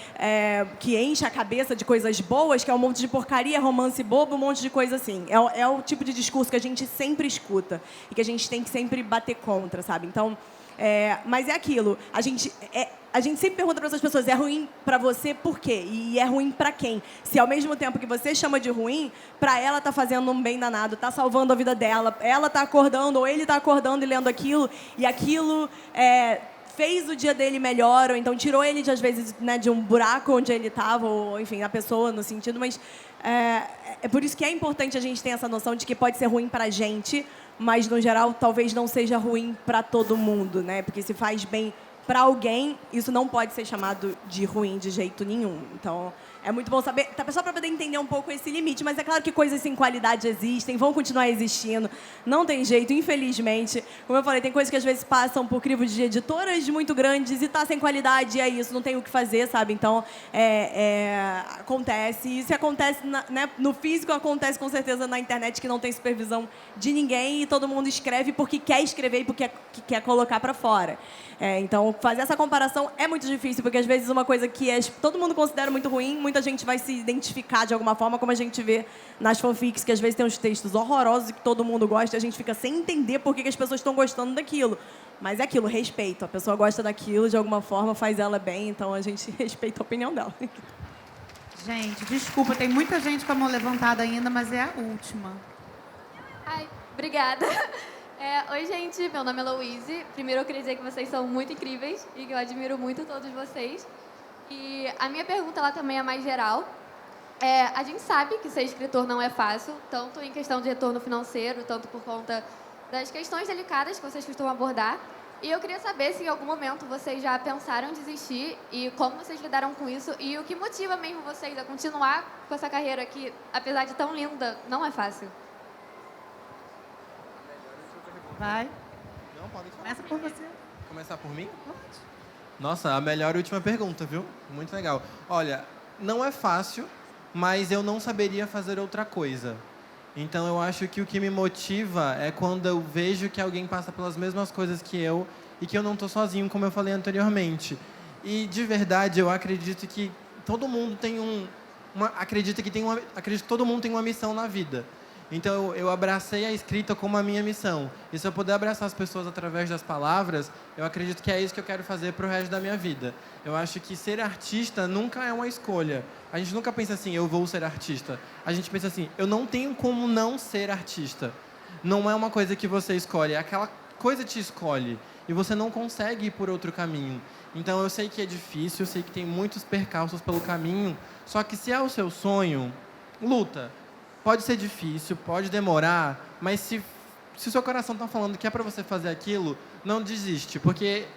que enche a cabeça de coisas boas, que é um monte de porcaria, romance bobo, um monte de coisa assim. É o tipo de discurso que a gente sempre escuta e que a gente tem que sempre bater contra, sabe? Então, mas é aquilo. A gente sempre pergunta para essas pessoas, é ruim para você por quê? E é ruim para quem? Se ao mesmo tempo que você chama de ruim, para ela tá fazendo um bem danado, tá salvando a vida dela, ela tá acordando ou ele tá acordando e lendo aquilo, e aquilo fez o dia dele melhor, ou então tirou ele, às vezes, de um buraco onde ele estava, ou, enfim, a pessoa no sentido, mas é por isso que é importante a gente ter essa noção de que pode ser ruim para a gente, mas, no geral, talvez não seja ruim para todo mundo, né? Porque se faz bem para alguém, isso não pode ser chamado de ruim de jeito nenhum. Então, é muito bom saber, só para poder entender um pouco esse limite. Mas é claro que coisas sem qualidade existem, vão continuar existindo. Não tem jeito, infelizmente. Como eu falei, tem coisas que às vezes passam por crivo de editoras muito grandes e tá sem qualidade, e é isso, não tem o que fazer, sabe? Então, acontece. E se acontece no físico, acontece com certeza na internet, que não tem supervisão de ninguém e todo mundo escreve porque quer escrever e porque quer colocar para fora. Então, fazer essa comparação é muito difícil, porque às vezes uma coisa que todo mundo considera muito ruim, muita gente vai se identificar de alguma forma, como a gente vê nas fanfics, que às vezes tem uns textos horrorosos que todo mundo gosta e a gente fica sem entender por que as pessoas estão gostando daquilo. Mas é aquilo, respeito. A pessoa gosta daquilo, de alguma forma, faz ela bem, então a gente respeita a opinião dela. Gente, desculpa, tem muita gente com a mão levantada ainda, mas é a última. Ai, obrigada. Oi, gente, meu nome é Louise. Primeiro eu queria dizer que vocês são muito incríveis e que eu admiro muito todos vocês. E a minha pergunta lá também é mais geral. A gente sabe que ser escritor não é fácil, tanto em questão de retorno financeiro, tanto por conta das questões delicadas que vocês costumam abordar. E eu queria saber se em algum momento vocês já pensaram em desistir e como vocês lidaram com isso e o que motiva mesmo vocês a continuar com essa carreira que, apesar de tão linda, não é fácil. Vai. Não, pode falar. Começa por você. Começar por mim? Pode. Nossa, a melhor última pergunta, viu? Muito legal. Olha, não é fácil, mas eu não saberia fazer outra coisa. Então, eu acho que o que me motiva é quando eu vejo que alguém passa pelas mesmas coisas que eu e que eu não estou sozinho, como eu falei anteriormente. E, de verdade, eu acredito que todo mundo tem acredito que todo mundo tem uma missão na vida. Então, eu abracei a escrita como a minha missão. E se eu puder abraçar as pessoas através das palavras, eu acredito que é isso que eu quero fazer para o resto da minha vida. Eu acho que ser artista nunca é uma escolha. A gente nunca pensa assim, eu vou ser artista. A gente pensa assim, eu não tenho como não ser artista. Não é uma coisa que você escolhe, é aquela coisa te escolhe. E você não consegue ir por outro caminho. Então, eu sei que é difícil, eu sei que tem muitos percalços pelo caminho, só que se é o seu sonho, luta. Pode ser difícil, pode demorar, mas se o seu coração está falando que é para você fazer aquilo, não desiste, porque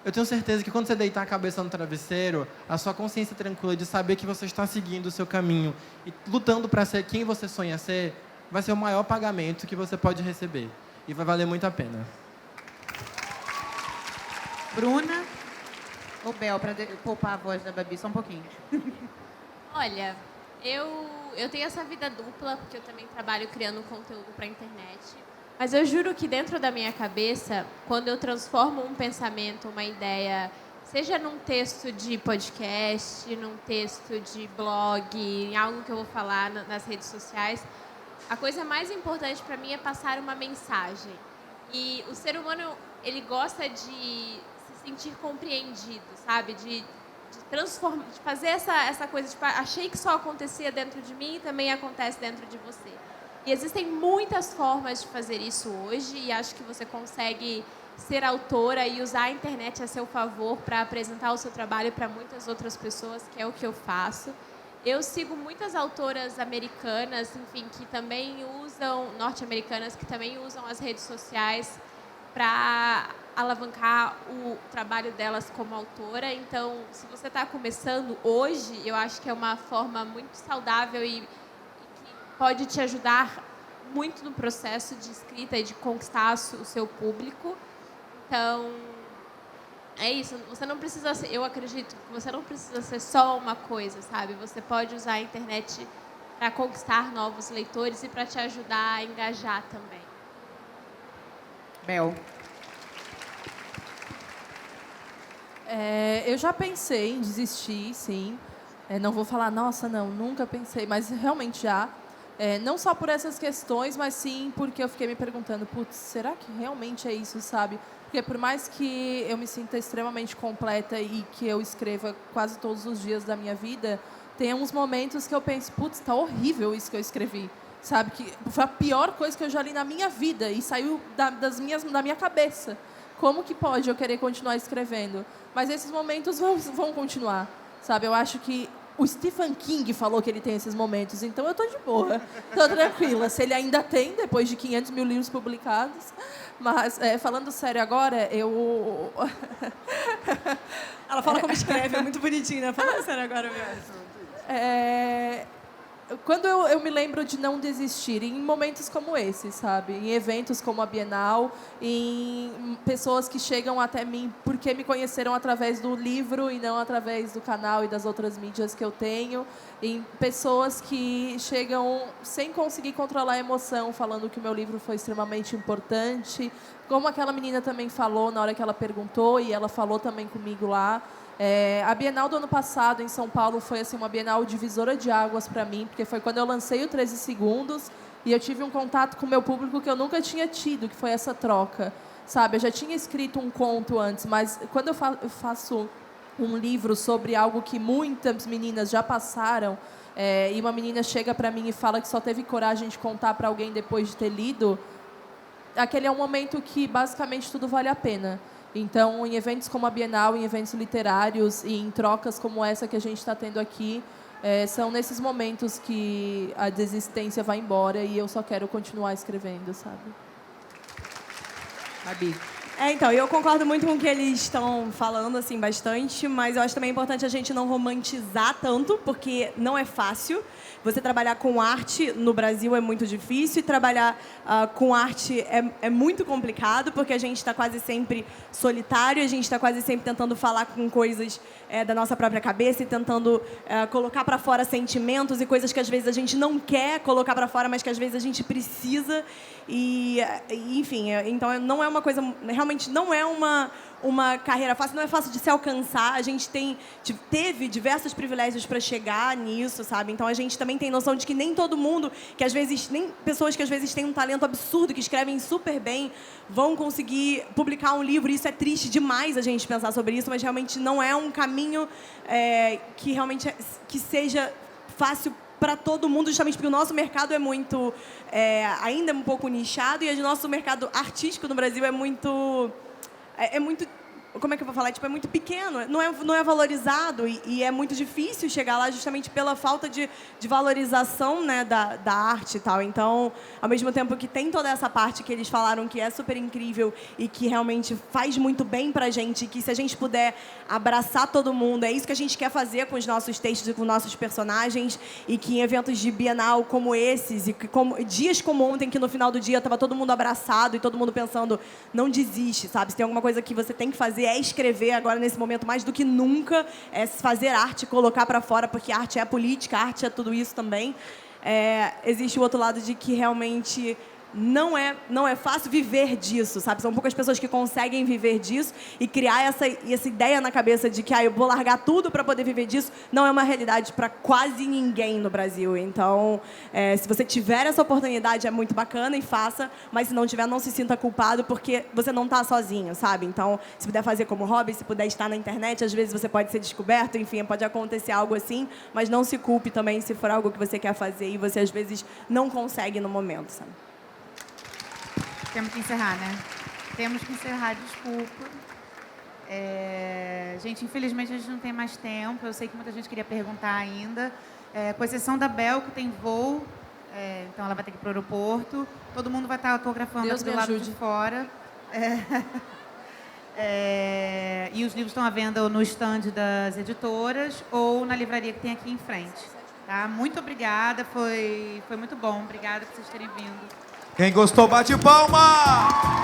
eu tenho certeza que quando você deitar a cabeça no travesseiro, a sua consciência tranquila de saber que você está seguindo o seu caminho e lutando para ser quem você sonha ser, vai ser o maior pagamento que você pode receber. E vai valer muito a pena. Bruna ou Bel, para poupar a voz da Babi só um pouquinho. Olha, eu tenho essa vida dupla, porque eu também trabalho criando conteúdo para a internet. Mas eu juro que dentro da minha cabeça, quando eu transformo um pensamento, uma ideia, seja num texto de podcast, num texto de blog, em algo que eu vou falar nas redes sociais, a coisa mais importante para mim é passar uma mensagem. E o ser humano, ele gosta de se sentir compreendido, sabe? De transformar, de fazer essa coisa, tipo, achei que só acontecia dentro de mim e também acontece dentro de você. E existem muitas formas de fazer isso hoje e acho que você consegue ser autora e usar a internet a seu favor para apresentar o seu trabalho para muitas outras pessoas, que é o que eu faço. Eu sigo muitas autoras americanas, enfim, que também usam, norte-americanas, que também usam as redes sociais para alavancar o trabalho delas como autora. Então, se você está começando hoje, eu acho que é uma forma muito saudável e que pode te ajudar muito no processo de escrita e de conquistar o seu público. Então, é isso. Você não precisa ser, eu acredito que você não precisa ser só uma coisa, sabe? Você pode usar a internet para conquistar novos leitores e para te ajudar a engajar também. Bel. Eu já pensei em desistir, sim. Não vou falar, nossa, não, nunca pensei, mas realmente já. Não só por essas questões, mas sim porque eu fiquei me perguntando, putz, será que realmente é isso, sabe? Porque por mais que eu me sinta extremamente completa e que eu escreva quase todos os dias da minha vida, tem uns momentos que eu penso, putz, tá horrível isso que eu escrevi. Sabe? Que foi a pior coisa que eu já li na minha vida e saiu da minha cabeça. Como que pode eu querer continuar escrevendo? Mas esses momentos vão continuar, sabe? Eu acho que o Stephen King falou que ele tem esses momentos, então eu tô de boa, tô tranquila. Se ele ainda tem, depois de 500 mil livros publicados. Mas, falando sério agora, eu... Ela fala como escreve, é muito bonitinho, né? Falando sério agora mesmo. Quando eu me lembro de não desistir, em momentos como esse, sabe? Em eventos como a Bienal, em pessoas que chegam até mim porque me conheceram através do livro e não através do canal e das outras mídias que eu tenho, em pessoas que chegam sem conseguir controlar a emoção, falando que o meu livro foi extremamente importante, como aquela menina também falou na hora que ela perguntou, e ela falou também comigo lá. A Bienal do ano passado, em São Paulo, foi assim, uma Bienal divisora de águas para mim, porque foi quando eu lancei o 13 Segundos e eu tive um contato com o meu público que eu nunca tinha tido, que foi essa troca, sabe? Eu já tinha escrito um conto antes, mas quando eu faço um livro sobre algo que muitas meninas já passaram, e uma menina chega para mim e fala que só teve coragem de contar para alguém depois de ter lido, aquele é um momento que basicamente tudo vale a pena. Então, em eventos como a Bienal, em eventos literários e em trocas como essa que a gente está tendo aqui, são nesses momentos que a desistência vai embora e eu só quero continuar escrevendo, sabe? Babi. Então, eu concordo muito com o que eles estão falando, assim, bastante, mas eu acho também importante a gente não romantizar tanto, porque não é fácil. Você trabalhar com arte no Brasil é muito difícil e trabalhar com arte é muito complicado, porque a gente está quase sempre solitário, a gente está quase sempre tentando falar com coisas da nossa própria cabeça e tentando colocar para fora sentimentos e coisas que às vezes a gente não quer colocar para fora, mas que às vezes a gente precisa. Enfim, então não é uma coisa, realmente não é uma carreira fácil, não é fácil de se alcançar. A gente teve diversos privilégios para chegar nisso, sabe? Então a gente também tem noção de que nem todo mundo, que às vezes, nem pessoas que às vezes têm um talento absurdo, que escrevem super bem, vão conseguir publicar um livro. Isso é triste demais a gente pensar sobre isso, mas realmente não é um caminho que realmente que seja fácil para todo mundo, justamente porque o nosso mercado é muito, ainda é um pouco nichado, e o nosso mercado artístico no Brasil é muito, como é que eu vou falar? Tipo, é muito pequeno, não é valorizado e é muito difícil chegar lá justamente pela falta de valorização, né, da arte e tal. Então, ao mesmo tempo que tem toda essa parte que eles falaram que é super incrível e que realmente faz muito bem pra gente, que se a gente puder abraçar todo mundo, é isso que a gente quer fazer com os nossos textos e com os nossos personagens, e que em eventos de Bienal como esses, e dias como ontem, que no final do dia estava todo mundo abraçado e todo mundo pensando, não desiste, sabe? Se tem alguma coisa que você tem que fazer, é escrever agora, nesse momento, mais do que nunca, é fazer arte, colocar para fora, porque arte é política, arte é tudo isso também. Existe o outro lado de que realmente não é fácil viver disso, sabe? São poucas pessoas que conseguem viver disso, e criar essa ideia na cabeça de que eu vou largar tudo para poder viver disso não é uma realidade para quase ninguém no Brasil. Então, se você tiver essa oportunidade, é muito bacana e faça, mas se não tiver, não se sinta culpado, porque você não está sozinho, sabe? Então, se puder fazer como hobby, se puder estar na internet, às vezes você pode ser descoberto, enfim, pode acontecer algo assim, mas não se culpe também se for algo que você quer fazer e você às vezes não consegue no momento, sabe? Temos que encerrar, né? Temos que encerrar, desculpa. Gente, infelizmente a gente não tem mais tempo. Eu sei que muita gente queria perguntar ainda. Com exceção da Bel, que tem voo, então ela vai ter que ir para o aeroporto. Todo mundo vai estar autografando aqui do lado de fora. E os livros estão à venda no stand das editoras ou na livraria que tem aqui em frente. Tá? Muito obrigada, foi muito bom. Obrigada por vocês terem vindo. Quem gostou, bate palma!